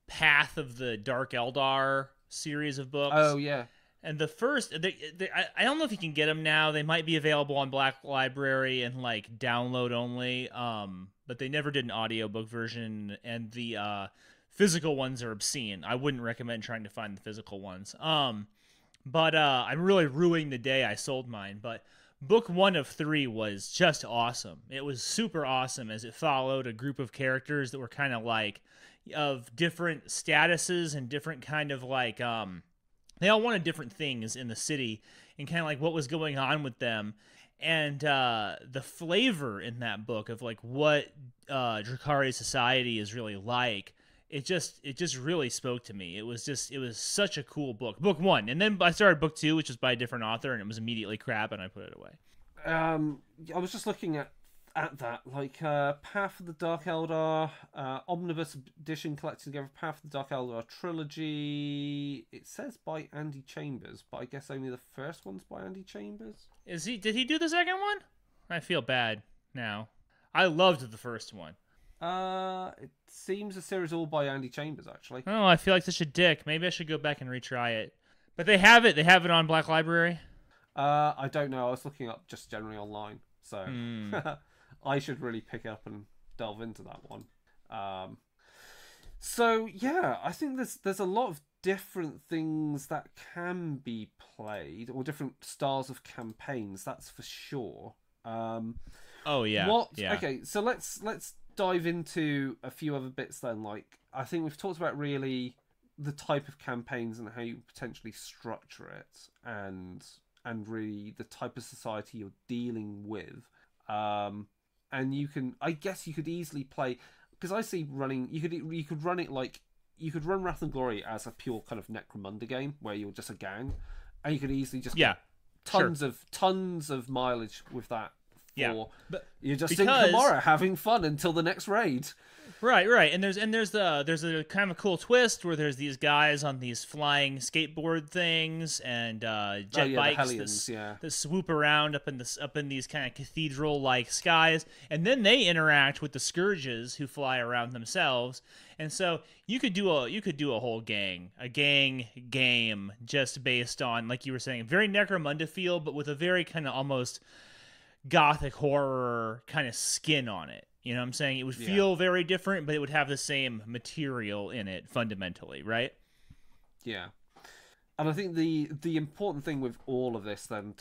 Path of the Dark Eldar series of books. Oh yeah. And the first, I don't know if you can get them now. They might be available on Black Library and download only. But they never did an audiobook version, and the physical ones are obscene. I wouldn't recommend trying to find the physical ones. But I'm really ruining the day I sold mine. But book 1 of 3 was just awesome. It was super awesome as it followed a group of characters that were kind of of different statuses and different kind of they all wanted different things in the city, and kind of what was going on with them. And the flavor in that book of what Drukhari society is really like, it just really spoke to me. It was such a cool book. Book 1, and then I started book 2, which was by a different author, and it was immediately crap, and I put it away. I was just looking at that, Path of the Dark Eldar, Omnibus Edition collected together, Path of the Dark Eldar trilogy. It says by Andy Chambers, but I guess only the first one's by Andy Chambers. Did he do the second one? I feel bad now. I loved the first one. It seems the series all by Andy Chambers, actually. Oh, I feel like such a dick. Maybe I should go back and retry it. But they have it. They have it on Black Library. I don't know. I was looking up just generally online, so I should really pick it up and delve into that one. So yeah, I think there's a lot of different things that can be played, or different styles of campaigns. That's for sure. Oh yeah. Yeah. Okay, so let's dive into a few other bits then. I think we've talked about really the type of campaigns and how you potentially structure it, and really the type of society you're dealing with. And I guess you could easily play, because I see running. You could run it you could run Wrath and Glory as a pure kind of Necromunda game where you're just a gang, and you could easily just get tons of mileage with that. But you're just in Camorra having fun until the next raid. Right. And there's a kind of cool twist where there's these guys on these flying skateboard things and jet bikes that swoop around up in these kind of cathedral-like skies, and then they interact with the scourges who fly around themselves. And so you could do a whole gang game just based on, like you were saying, very Necromunda feel, but with a very kind of almost gothic horror kind of skin on it. You know what I'm saying? It would feel very different, but it would have the same material in it fundamentally, right? Yeah. And I think the important thing with all of this then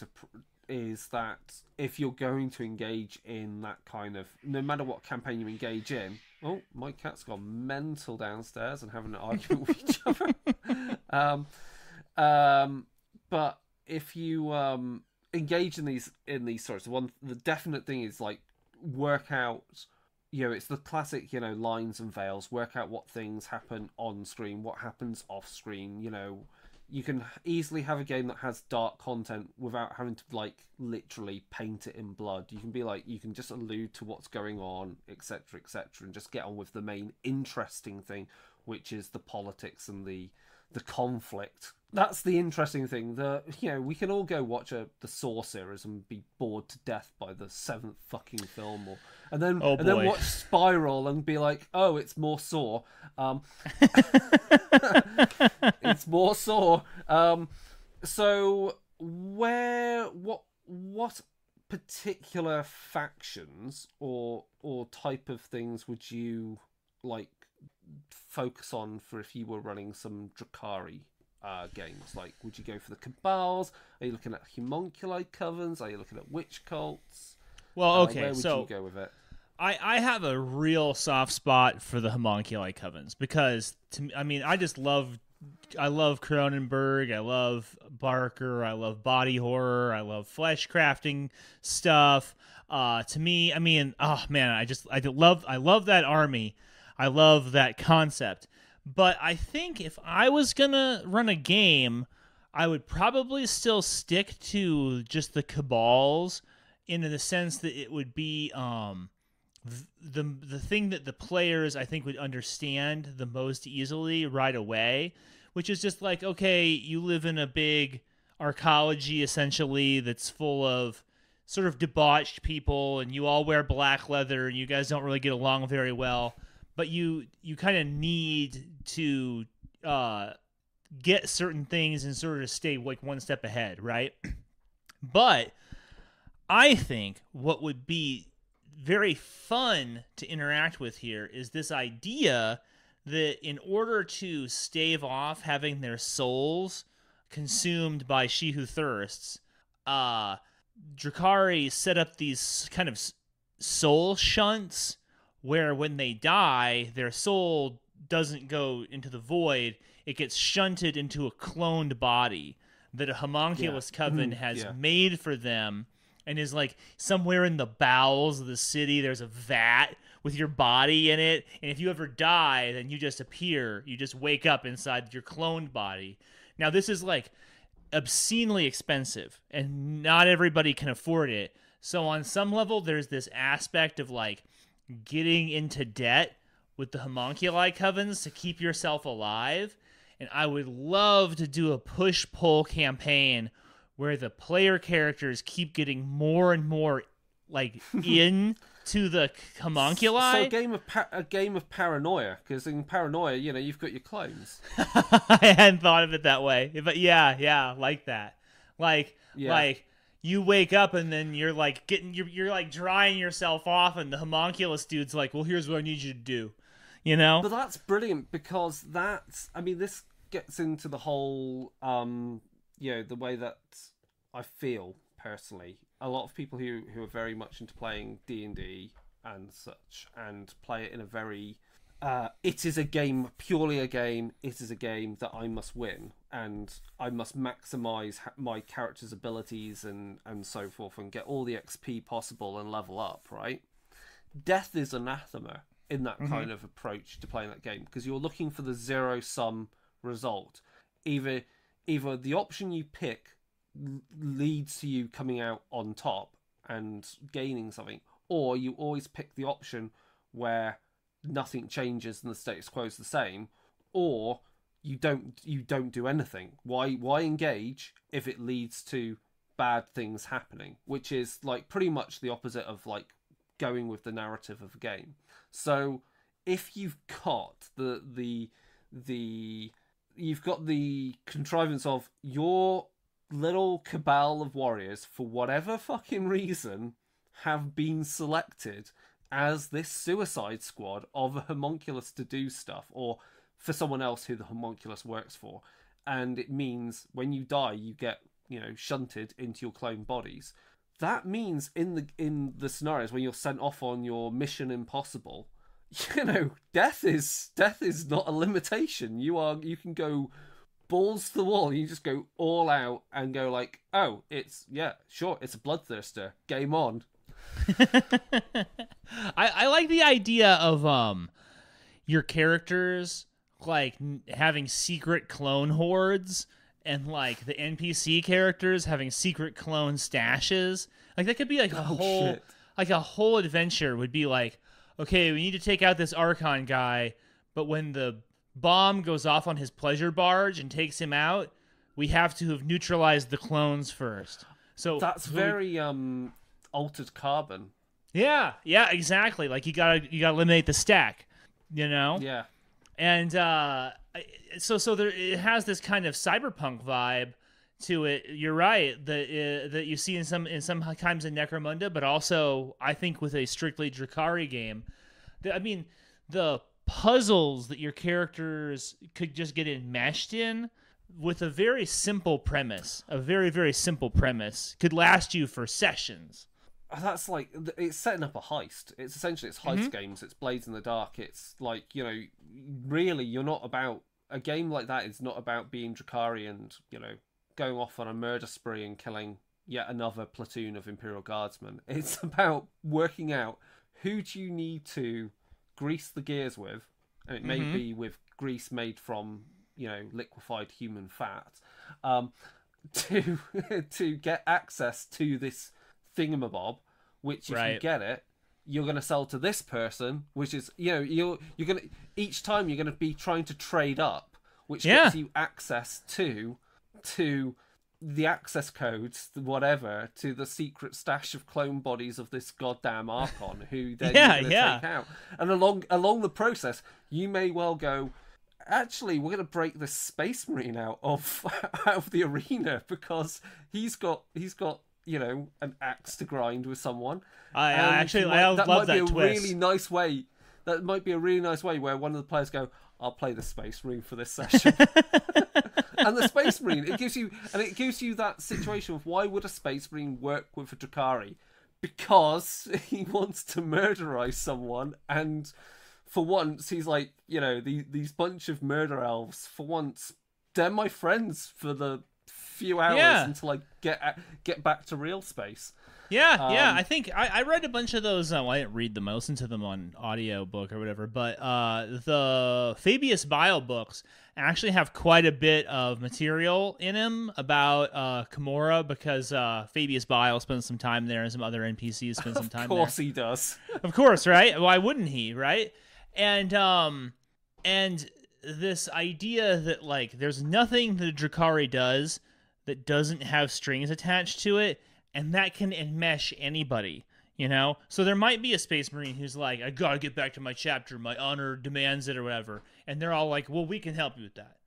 is that if you're going to engage in that kind of, no matter what campaign you engage in, oh, my cat's gone mental downstairs and having an argument with each other. But if you engage in these sorts, the definite thing is work out, it's the classic, lines and veils, work out what things happen on screen, what happens off screen. You can easily have a game that has dark content without having to literally paint it in blood. You can you can just allude to what's going on, etc., and just get on with the main interesting thing, which is the politics and the conflict. That's the interesting thing. We can all go watch the Saw series and be bored to death by the 7th fucking film, and then watch Spiral and be like, oh, it's more Saw. It's more Saw. So what particular factions or type of things would you like focus on for if you were running some Drukhari games? Like, would you go for the Cabals? Are you looking at homunculi covens? Are you looking at witch cults? Well, okay, where would so you go with it? I have a real soft spot for the homunculi covens because I love Cronenberg, I love Barker, I love body horror, I love flesh crafting stuff. To me, I mean, oh man, I love that army. I love that concept. But I think if I was gonna run a game, I would probably still stick to just the Cabals, in the sense that it would be the thing that the players I think would understand the most easily right away, which is just like, okay, you live in a big arcology essentially that's full of sort of debauched people, and you all wear black leather, and you guys don't really get along very well, but you kind of need to get certain things and sort of stay like one step ahead, right? But I think what would be very fun to interact with here is this idea that in order to stave off having their souls consumed by She Who Thirsts, Drukhari set up these kind of soul shunts where when they die, their soul doesn't go into the void. It gets shunted into a cloned body that a homunculus coven has made for them, and is like somewhere in the bowels of the city. There's a vat with your body in it, and if you ever die, then you just appear. You just wake up inside your cloned body. Now, this is like obscenely expensive, and not everybody can afford it. So on some level, there's this aspect of like getting into debt with the homunculi covens to keep yourself alive. And I would love to do a push-pull campaign where the player characters keep getting more and more like into the homunculi. So a game of paranoia, because in paranoia, you know, you've got your clones. I hadn't thought of it that way, but yeah, like that. Like you wake up and then you're like you're like drying yourself off, and the homunculus dude's like, well, here's what I need you to do, you know? But that's brilliant, because this gets into the whole the way that I feel personally. A lot of people who are very much into playing D&D and such, and play it in a very it is a game, purely a game. It is a game that I must win, and I must maximize my character's abilities and so forth, and get all the XP possible and level up, right? Death is anathema in that kind of approach to playing that game, because you're looking for the zero-sum result. Either the option you pick leads to you coming out on top and gaining something, or you always pick the option where nothing changes and the status quo is the same, or you don't do anything. Why engage if it leads to bad things happening, which is like pretty much the opposite of like going with the narrative of a game. So if you've got you've got the contrivance of your little cabal of warriors, for whatever fucking reason, have been selected as this suicide squad of a homunculus to do stuff, or for someone else who the homunculus works for, and it means when you die you get, shunted into your clone bodies. That means in the scenarios when you're sent off on your mission impossible, death is not a limitation. You can go balls to the wall. You just go all out and go like, oh, it's a bloodthirster. Game on. I like the idea of your characters like having secret clone hordes, and like the NPC characters having secret clone stashes. Like that could be like a whole adventure would be like, okay, we need to take out this Archon guy, but when the bomb goes off on his pleasure barge and takes him out, we have to have neutralized the clones first. So that's very Altered Carbon. Yeah, exactly. Like you gotta eliminate the stack, Yeah. And so there, it has this kind of cyberpunk vibe to it. You're right that you see in sometimes in Necromunda, but also I think with a strictly Drukhari game, I mean the puzzles that your characters could just get enmeshed in with a very simple premise, a very very simple premise, could last you for sessions. That's like, it's setting up a heist. It's essentially, it's heist games. It's Blades in the Dark. It's like, you know, really, you're not about, a game like that is not about being Drukhari and, you know, going off on a murder spree and killing yet another platoon of Imperial Guardsmen. It's about working out who do you need to grease the gears with, and it may be with grease made from, you know, liquefied human fat, to to get access to this thingamabob, which if you get it, you're going to sell to this person, which is, you know, you're going to, each time you're going to be trying to trade up, which gets you access to the access codes, whatever, to the secret stash of clone bodies of this goddamn Archon, who then you're going to take out. And along the process, you may well go, actually, we're going to break this Space Marine out of the arena because he's got you know, an axe to grind with someone. I love that twist. Really nice way. That might be a really nice way where one of the players go, I'll play the Space Marine for this session. And the Space Marine, it gives you that situation of, why would a Space Marine work with a Drukhari? Because he wants to murderize someone, and for once he's like, you know, these bunch of murder elves, for once, they're my friends for the few hours until I get back to real space. I think I read a bunch of those. Well, I didn't read them. I listened to them on audio book or whatever. But the Fabius Bile books actually have quite a bit of material in them about Kimura, because Fabius Bile spends some time there, and some other NPCs spend some time there. Of course he does. Of course, right? Why wouldn't he, right? And this idea that, like, there's nothing that Drukhari does that doesn't have strings attached to it, and that can enmesh anybody, you know? So there might be a Space Marine who's like, I gotta get back to my chapter, my honor demands it, or whatever. And they're all like, well, we can help you with that.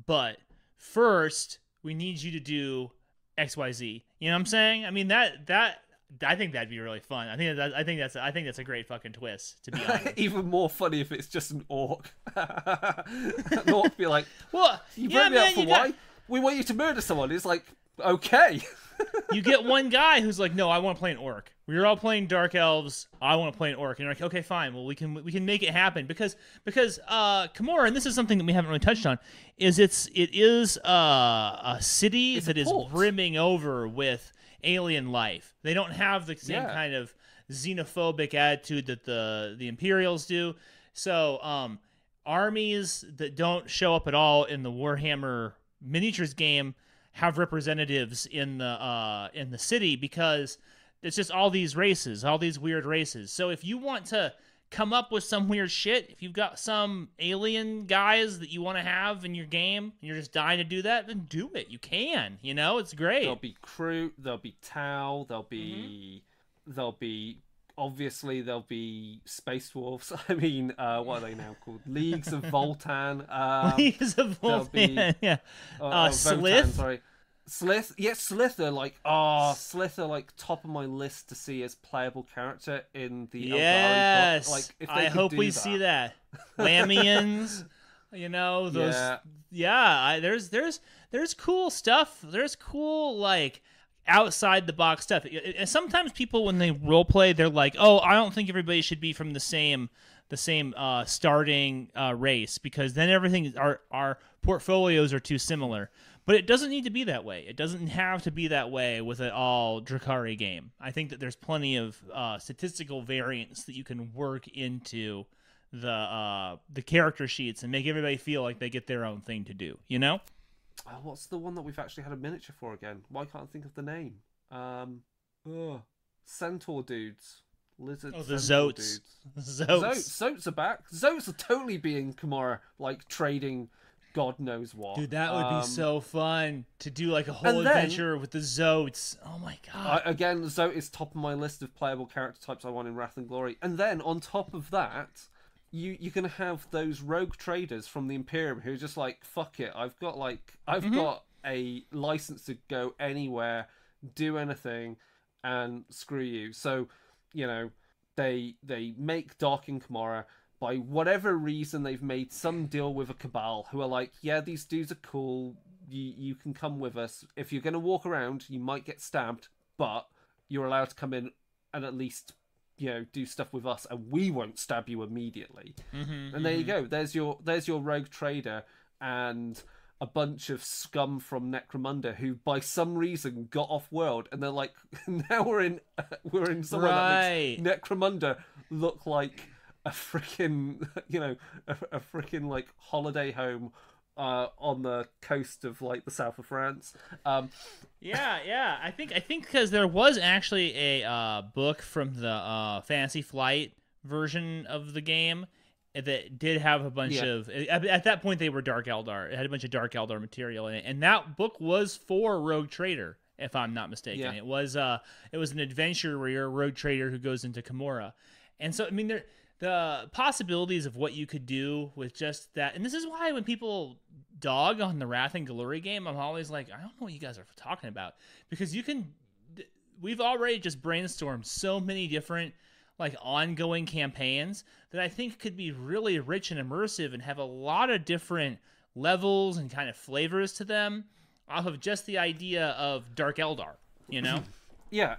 But first, we need you to do XYZ. You know what I'm saying? I mean, that I think that'd be really fun. I think that's a great fucking twist, to be honest. Even more funny if it's just an orc. An orc be like, well, you bring me up for why? We want you to murder someone. It's like, okay. You get one guy who's like, no, I want to play an orc. We're all playing dark elves. I want to play an orc. And you're like, okay, fine. Well, we can make it happen because Kimura, and this is something that we haven't really touched on, is it is a city that is brimming over with alien life. They don't have the same kind of xenophobic attitude that the Imperials do. So armies that don't show up at all in the Warhammer miniatures game have representatives in the city, because it's just all these races, all these weird races. So if you want to come up with some weird shit, if you've got some alien guys that you want to have in your game, and you're just dying to do that, then do it. You can, you know, it's great. There'll be Crew, there'll be Tau, there'll be obviously there'll be Space Wolves. I mean, what are they now called? Leagues of Voltan. Leagues of Voltan, yeah. Slith? Sorry. Slith, Slith are like, Slith are like top of my list to see as playable character in the Eldari book. Like, if they I hope we that. See that. Lamians, you know, those. There's cool stuff. There's cool, like, outside the box stuff. Sometimes people, when they role play, they're like, oh, I don't think everybody should be from the same starting race, because then everything, our portfolios are too similar. But it doesn't need to be that way. It doesn't have to be that way with an all Drukhari game. I think that there's plenty of statistical variance that you can work into the character sheets and make everybody feel like they get their own thing to do, you know? What's the one that we've actually had a miniature for again? Why can't I think of the name? Centaur dudes. Lizard. Oh, the Zotes. Zotes are back. Zotes are totally being Kimura, like trading God knows what. Dude, that would be so fun to do, like a whole adventure with the Zotes. Oh my god. Again, Zote is top of my list of playable character types I want in Wrath and Glory. And then on top of that, you're gonna have those rogue traders from the Imperium who are just like, fuck it, I've got a license to go anywhere, do anything, and screw you. So, they make Dark and Kamara. By whatever reason, they've made some deal with a cabal who are like, yeah, these dudes are cool. You can come with us. If you're going to walk around, you might get stabbed, but you're allowed to come in and at least, do stuff with us, and we won't stab you immediately. And there you go. There's your rogue trader and a bunch of scum from Necromunda who, by some reason, got off world, and they're like, now we're in somewhere that makes Necromunda look like a freaking, a freaking like holiday home on the coast of like the south of France. Yeah. I think because there was actually a book from the Fantasy Flight version of the game that did have a bunch of. At that point, they were Dark Eldar. It had a bunch of Dark Eldar material in it, and that book was for Rogue Trader, if I'm not mistaken. Yeah. It was an adventure where you're a rogue trader who goes into Kimura, and so I mean the possibilities of what you could do with just that. And this is why when people dog on the Wrath and Glory game, I'm always like, I don't know what you guys are talking about. Because we've already just brainstormed so many different like ongoing campaigns that I think could be really rich and immersive and have a lot of different levels and kind of flavors to them off of just the idea of Dark Eldar, Yeah.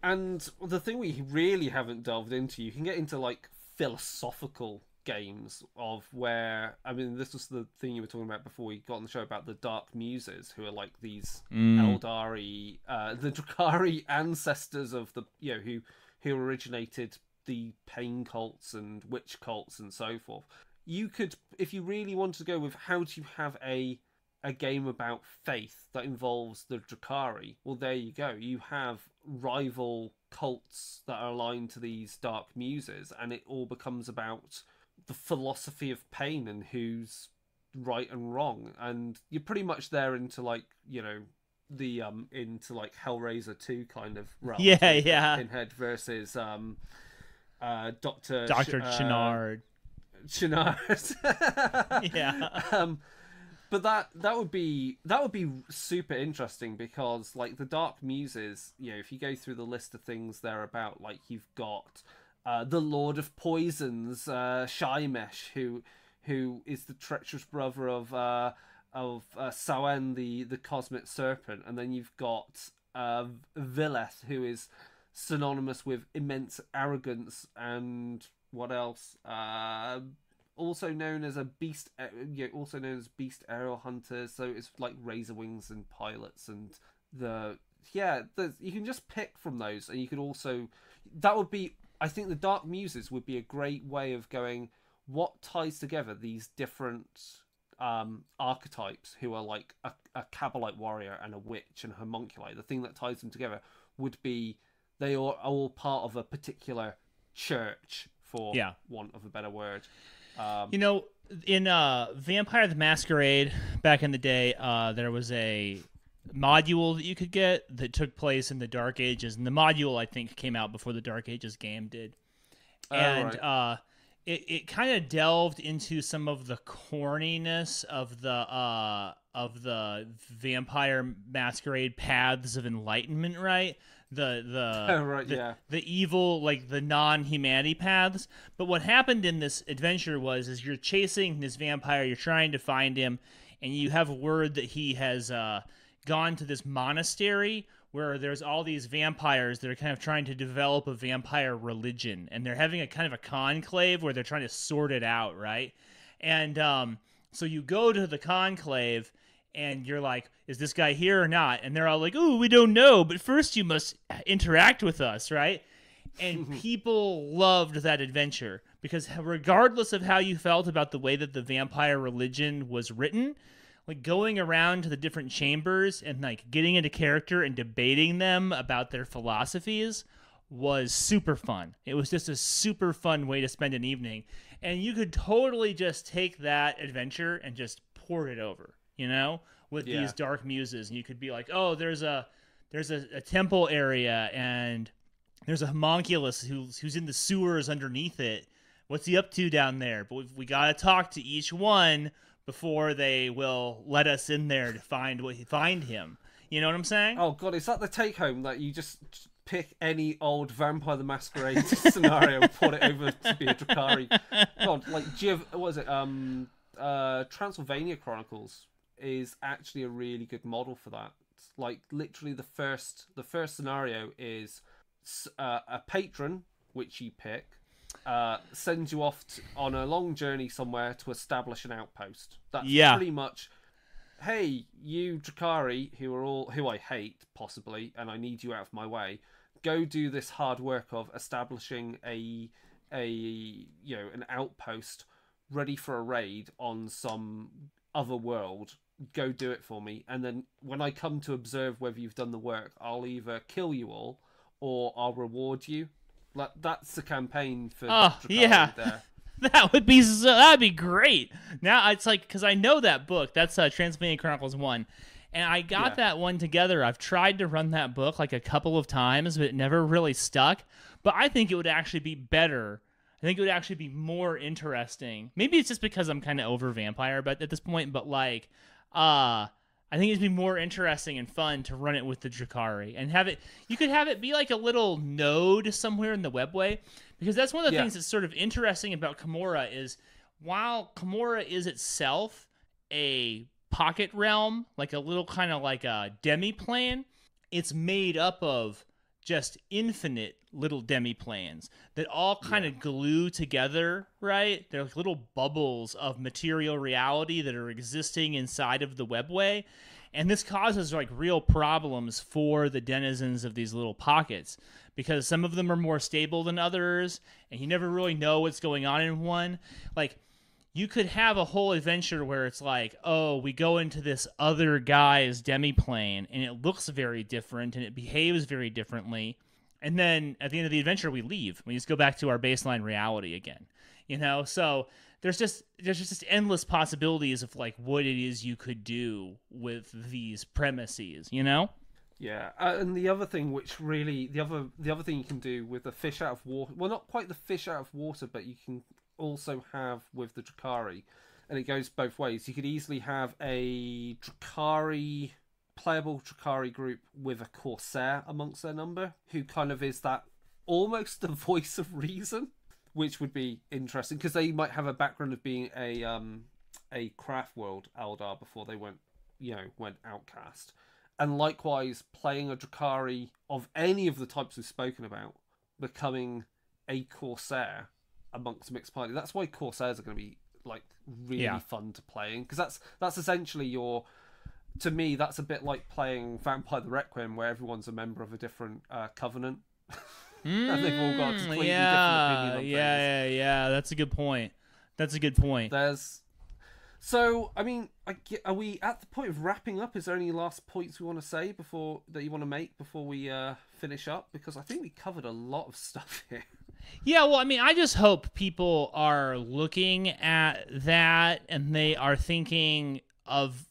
And the thing we really haven't delved into, you can get into like philosophical games of where, I mean, this was the thing you were talking about before we got on the show about the Dark Muses, who are like these Eldari, the Drukhari ancestors of the, who originated the pain cults and witch cults and so forth. You could, if you really wanted to go with how do you have a game about faith that involves the Drukhari, well, there you go. You have rival cults that are aligned to these Dark Muses, and it all becomes about the philosophy of pain and who's right and wrong. And you're pretty much there into like, the into like Hellraiser 2 kind of realm. Yeah. Pinhead versus Dr. Chenard. Yeah. But that would be super interesting because like the Dark Muses, if you go through the list of things they're about, like you've got the Lord of Poisons, Shaimesh, who is the treacherous brother of Sawen, the cosmic serpent, and then you've got Villeth, who is synonymous with immense arrogance, and what else? Also known as beast arrow hunters. So it's like razor wings and pilots, and you can just pick from those, and you could also I think the Dark Muses would be a great way of going, what ties together these different archetypes who are like a Kabbalite warrior and a witch and a homunculi. The thing that ties them together would be they are all part of a particular church, for want of a better word. In Vampire the Masquerade back in the day, there was a module that you could get that took place in the Dark Ages, and the module I think came out before the Dark Ages game did. And right. It kind of delved into some of the corniness of the Vampire Masquerade paths of enlightenment, right? The evil, like the non-humanity paths. But what happened in this adventure is you're chasing this vampire, you're trying to find him, and you have word that he has gone to this monastery where there's all these vampires that are kind of trying to develop a vampire religion, and they're having a kind of a conclave where they're trying to sort it out, right? And so you go to the conclave, and you're like, is this guy here or not? And they're all like, oh, we don't know, but first you must interact with us, right? And people loved that adventure because regardless of how you felt about the way that the vampire religion was written, like going around to the different chambers and like getting into character and debating them about their philosophies was super fun. It was just a super fun way to spend an evening. And you could totally just take that adventure and just port it over, with these Dark Muses. And you could be like, oh, there's a temple area and there's a homunculus who's in the sewers underneath it. What's he up to down there? But we got to talk to each one before they will let us in there to find him. You know what I'm saying? Oh god, is that the take home that you just pick any old Vampire the Masquerade scenario and put it over to be a Drukhari? God, like what is it? Transylvania Chronicles is actually a really good model for that. Like literally the first scenario is a patron which you pick sends you off on a long journey somewhere to establish an outpost. That's pretty much, hey, you Drukhari, who I hate possibly, and I need you out of my way. Go do this hard work of establishing an outpost ready for a raid on some other world. Go do it for me, and then when I come to observe whether you've done the work, I'll either kill you all or I'll reward you. Like, that's the campaign for Drukhari there. That'd be great. Now it's like, because I know that book. That's Transylvania Chronicles 1. And I got that one together. I've tried to run that book like a couple of times, but it never really stuck. But I think it would actually be better. I think it would actually be more interesting. Maybe it's just because I'm kind of over vampire but at this point, but like, I think it'd be more interesting and fun to run it with the Drukhari and have it. You could have it be like a little node somewhere in the webway, because that's one of the things that's sort of interesting about Khemora is, while Khemora is itself a pocket realm, like a little kind of like a demi-plane, it's made up of just infinite little demi-planes that all kind of glue together, right? They're like little bubbles of material reality that are existing inside of the webway. And this causes like real problems for the denizens of these little pockets, because some of them are more stable than others, and you never really know what's going on in one. Like, you could have a whole adventure where it's like, oh, we go into this other guy's demi-plane, and it looks very different, and it behaves very differently. And then at the end of the adventure, we leave. We just go back to our baseline reality again. You know? So there's just endless possibilities of like what it is you could do with these premises, you know? Yeah, and the other thing which really, the other thing you can do with the fish out of water, well, not quite the fish out of water, but you can also have with the Drukhari, and it goes both ways. You could easily have a playable Drukhari group with a Corsair amongst their number, who kind of is that almost the voice of reason, which would be interesting, because they might have a background of being a craft world Eldar before they went outcast. And likewise, playing a Drukhari of any of the types we've spoken about, becoming a Corsair amongst mixed party. That's why Corsairs are going to be like really fun to play in, because that's essentially to me, that's a bit like playing Vampire the Requiem, where everyone's a member of a different covenant. And they've all got a completely different opinion on things. Yeah. That's a good point. So, I mean, are we at the point of wrapping up? Is there any last points we want to say that you want to make before we finish up? Because I think we covered a lot of stuff here. Yeah, well, I mean, I just hope people are looking at that and they are thinking of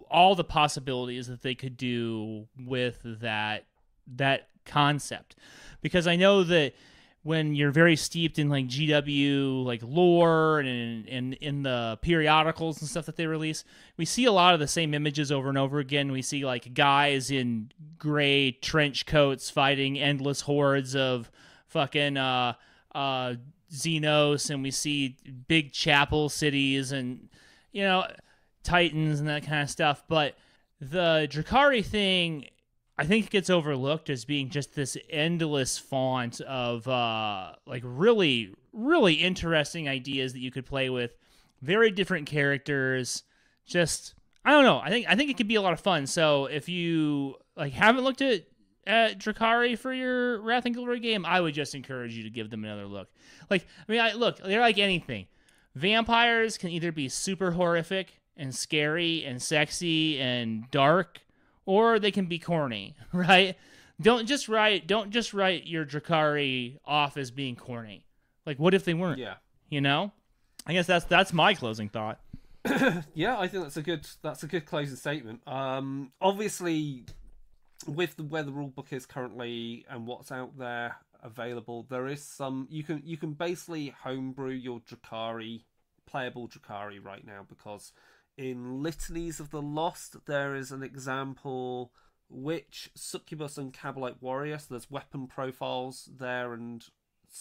all the possibilities that they could do with that concept. Because I know that when you're very steeped in like GW like lore and in the periodicals and stuff that they release, we see a lot of the same images over and over again. We see like guys in gray trench coats fighting endless hordes of fucking Xenos, and we see big chapel cities and, you know, Titans and that kind of stuff. But the Drukhari thing, I think it gets overlooked as being just this endless font of like really, really interesting ideas that you could play with. Very different characters. Just, I don't know. I think it could be a lot of fun. So if you like haven't looked at Drukhari for your Wrath and Glory game, I would just encourage you to give them another look. Like, I mean, look, they're like anything. Vampires can either be super horrific and scary and sexy and dark, or they can be corny, right? Don't just write your Drukhari off as being corny. Like, what if they weren't? Yeah. You know? I guess that's my closing thought. Yeah, I think that's a good closing statement. Obviously, with where the rulebook is currently and what's out there available, there is some you can basically homebrew your Drukhari playable Drukhari right now, because in Litanies of the Lost there is an example Witch, Succubus, and Cabalite Warrior. So there's weapon profiles there and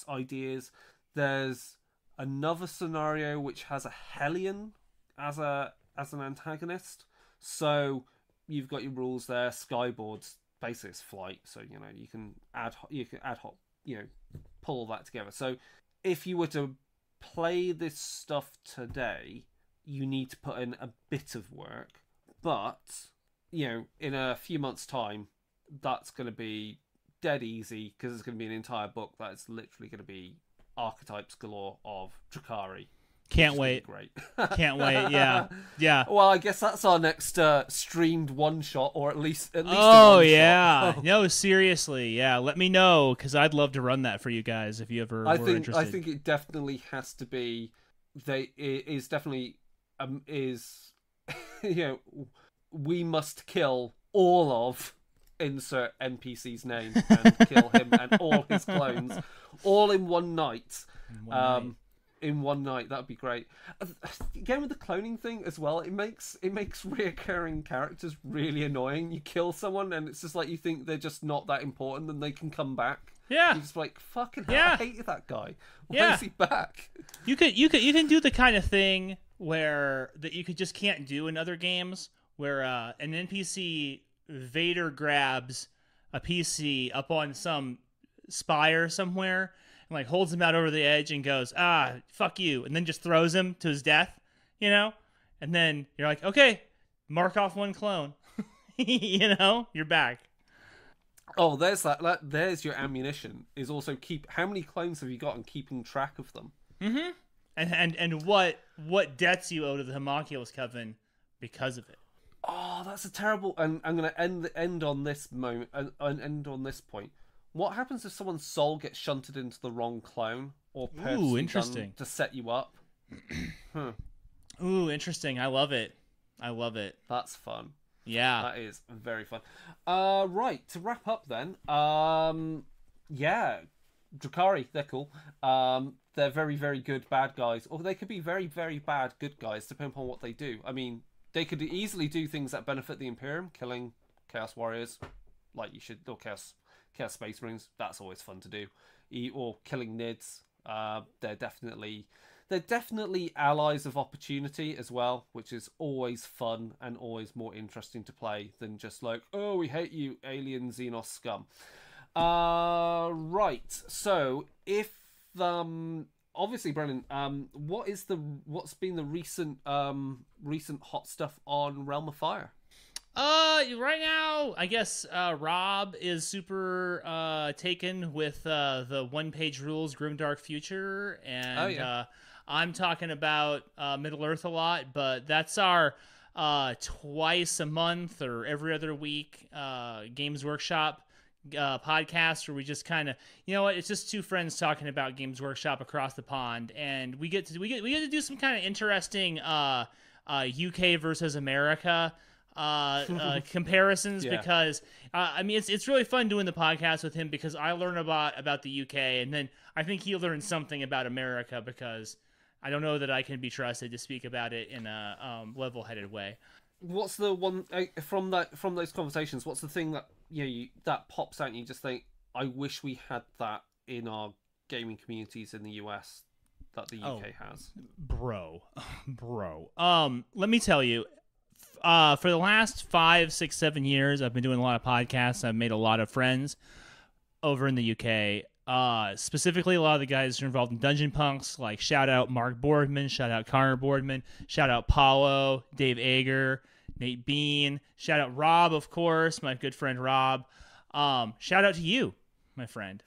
ideas. There's another scenario which has a Hellion as an antagonist. So you've got your rules there. Skyboard's basically it's flight, so you can ad hoc pull all that together. So if you were to play this stuff today, you need to put in a bit of work, but in a few months' time, that's going to be dead easy, because it's going to be an entire book that is literally going to be archetypes galore of Drukhari. Can't wait. Great. Can't wait. Yeah. Yeah. Well, I guess that's our next streamed one shot, or at least Oh, yeah. No, seriously. Yeah. Let me know, because I'd love to run that for you guys if you ever were interested. I think it definitely has to be. We must kill all of insert NPC's name and kill him and all his clones all in one night. In one night, that'd be great. Again, with the cloning thing as well, it makes reoccurring characters really annoying. You kill someone and it's just like you think they're just not that important, and they can come back. Yeah, you're just like, fucking hell, I hated that guy. Why is he back? You can do the kind of thing that you just can't do in other games, where an NPC Vader grabs a PC up on some spire somewhere and like holds him out over the edge and goes, fuck you, and then just throws him to his death, and then you're like, okay, mark off one clone. You're back. Oh, there's that. There's your ammunition. Is also how many clones have you got, and keeping track of them. Mm-hmm. And what debts you owe to the Homunculus Coven because of it. Oh, that's a terrible. And I'm going to end on this moment. End on this point. What happens if someone's soul gets shunted into the wrong clone, or purposely done to set you up? Ooh, interesting. I love it. That's fun. Yeah, that is very fun. Right, to wrap up then. Drukhari, they're cool. They're very, very good bad guys, or they could be very, very bad good guys, depending upon what they do. I mean, they could easily do things that benefit the Imperium, killing Chaos Warriors, like you should, or Chaos Space Marines. That's always fun to do. Or killing Nids. They're definitely allies of opportunity as well, which is always fun and always more interesting to play than just like, oh, we hate you, alien Xenos scum. Right. So if obviously, Brennan, what's been the recent hot stuff on Realm of Fire? Right now, I guess Rob is super taken with the one-page rules Grimdark Future, and I'm talking about Middle Earth a lot, but that's our twice a month or every other week Games Workshop podcast, where we just kind of, it's just two friends talking about Games Workshop across the pond, and we get to do some kind of interesting UK versus America comparisons, because it's really fun doing the podcast with him, because I learn about the UK, and then I think he'll learn something about America, because I don't know that I can be trusted to speak about it in a level-headed way. What's the one from those conversations? What's the thing that that pops out and you just think, I wish we had that in our gaming communities in the US that the UK has? Bro. Let me tell you, for the last 5, 6, 7 years, I've been doing a lot of podcasts. I've made a lot of friends over in the UK. Specifically, a lot of the guys who are involved in Dungeon Punks, like shout out Mark Boardman, shout out Connor Boardman, shout out Paulo, Dave Ager, Nate Bean, shout out Rob, of course, my good friend Rob. Shout out to you, my friend.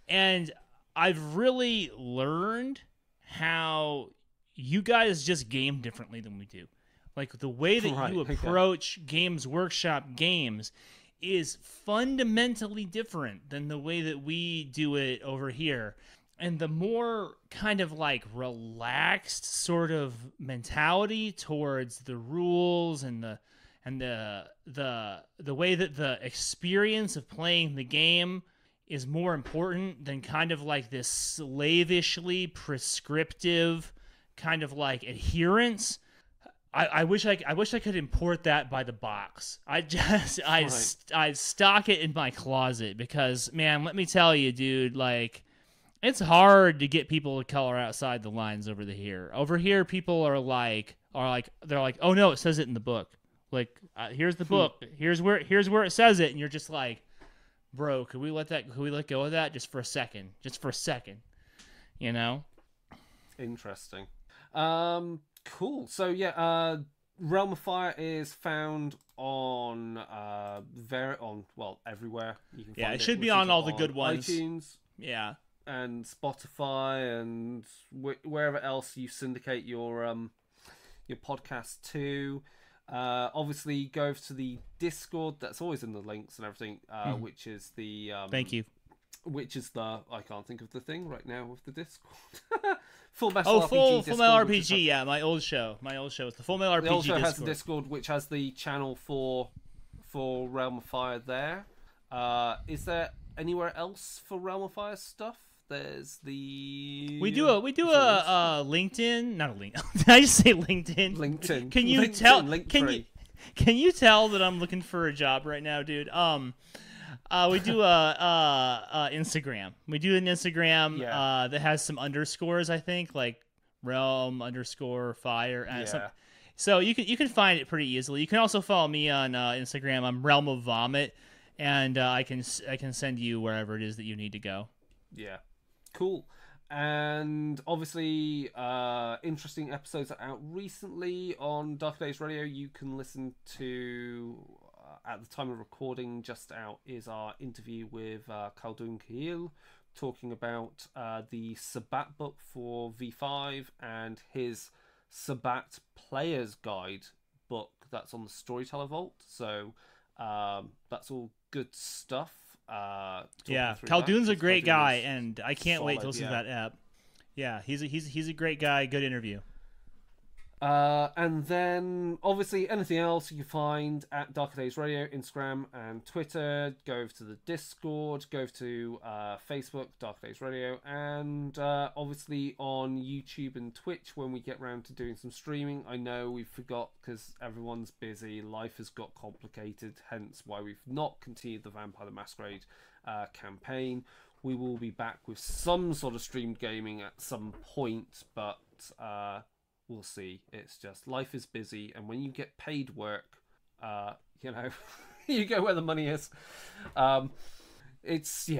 And I've really learned how you guys just game differently than we do. Like, the way that you approach Games Workshop games is fundamentally different than the way that we do it over here. And the more kind of like relaxed sort of mentality towards the rules and the way that the experience of playing the game is more important than kind of like this slavishly prescriptive kind of like adherence. I wish I could import that by the box. I stock it in my closet because, man, let me tell you, dude, like, it's hard to get people to color outside the lines over here. Over here, people are like, they're like, oh no, it says it in the book. Like, here's the book. Here's where it says it, and you're just like, bro, could we let go of that just for a second? Just for a second, you know? Interesting. Cool. So yeah, Realm of Fire is found on everywhere. You can find it should be on all the good ones. iTunes, yeah, and Spotify, and wherever else you syndicate your podcast to. Obviously, go over to the Discord. That's always in the links and everything. Which is the thank you. Which is the I can't think of the thing right now with the Discord. Full Metal RPG. Full Metal RPG. Yeah, my old show is the Full Metal RPG. The old show Discord. has the Discord, which has the channel for Realm of Fire there. Is there anywhere else for Realm of Fire stuff? There's the we do a LinkedIn, not a link. Did I just say LinkedIn? LinkedIn. Can you tell? Can you tell that I'm looking for a job right now, dude? We do Instagram. We do an Instagram that has some underscores, I think, like realm_fire. So you can find it pretty easily. You can also follow me on Instagram. I'm Realm of Vomit, and I can send you wherever it is that you need to go. Yeah, cool. And obviously, interesting episodes are out recently on Dark Days Radio. You can listen to. At the time of recording, just out is our interview with Khaldun Kahil, talking about the Sabbat book for V5 and his Sabbat Player's Guide book that's on the Storyteller Vault. So that's all good stuff. Khaldun's a great guy, and I can't wait to listen to that app. Yeah, he's a great guy. Good interview. And then, obviously, anything else you can find at Darker Days Radio, Instagram and Twitter. Go over to the Discord, go over to Facebook, Darker Days Radio, and obviously on YouTube and Twitch when we get round to doing some streaming. I know we forgot because everyone's busy, life has got complicated, hence why we've not continued the Vampire the Masquerade campaign. We will be back with some sort of streamed gaming at some point, but... we'll see. It's just life is busy, and when you get paid work, you go where the money is. It's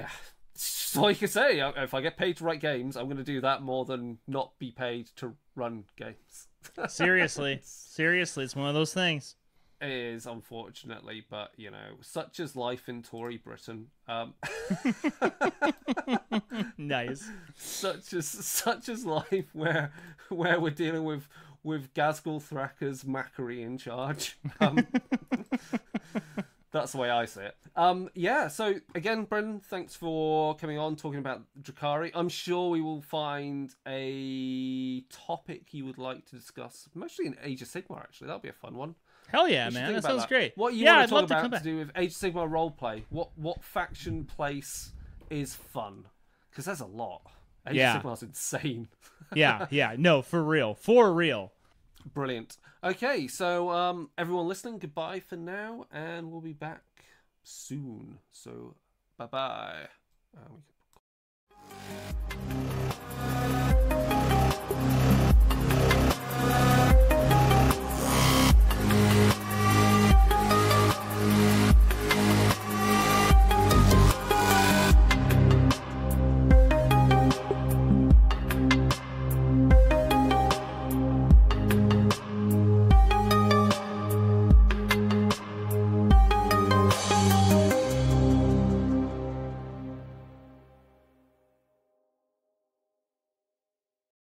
all you can say. If I get paid to write games, I'm going to do that more than not be paid to run games. Seriously, it's one of those things. It is, unfortunately, but such is life in Tory Britain. Nice. Such is life where we're dealing with Gazgul Thracker's Macquarie in charge. That's the way I see it. So again, Brendan, thanks for coming on, talking about Drukhari. I'm sure we will find a topic you would like to discuss, mostly in Age of Sigmar, actually. That'll be a fun one. Hell yeah, man. That sounds great. What you want to talk about to do with Age of Sigmar roleplay? What faction place is fun? Because there's a lot. Age of Sigmar's insane. yeah. No, for real. Brilliant. Okay, so everyone listening, goodbye for now, and we'll be back soon. So, bye-bye.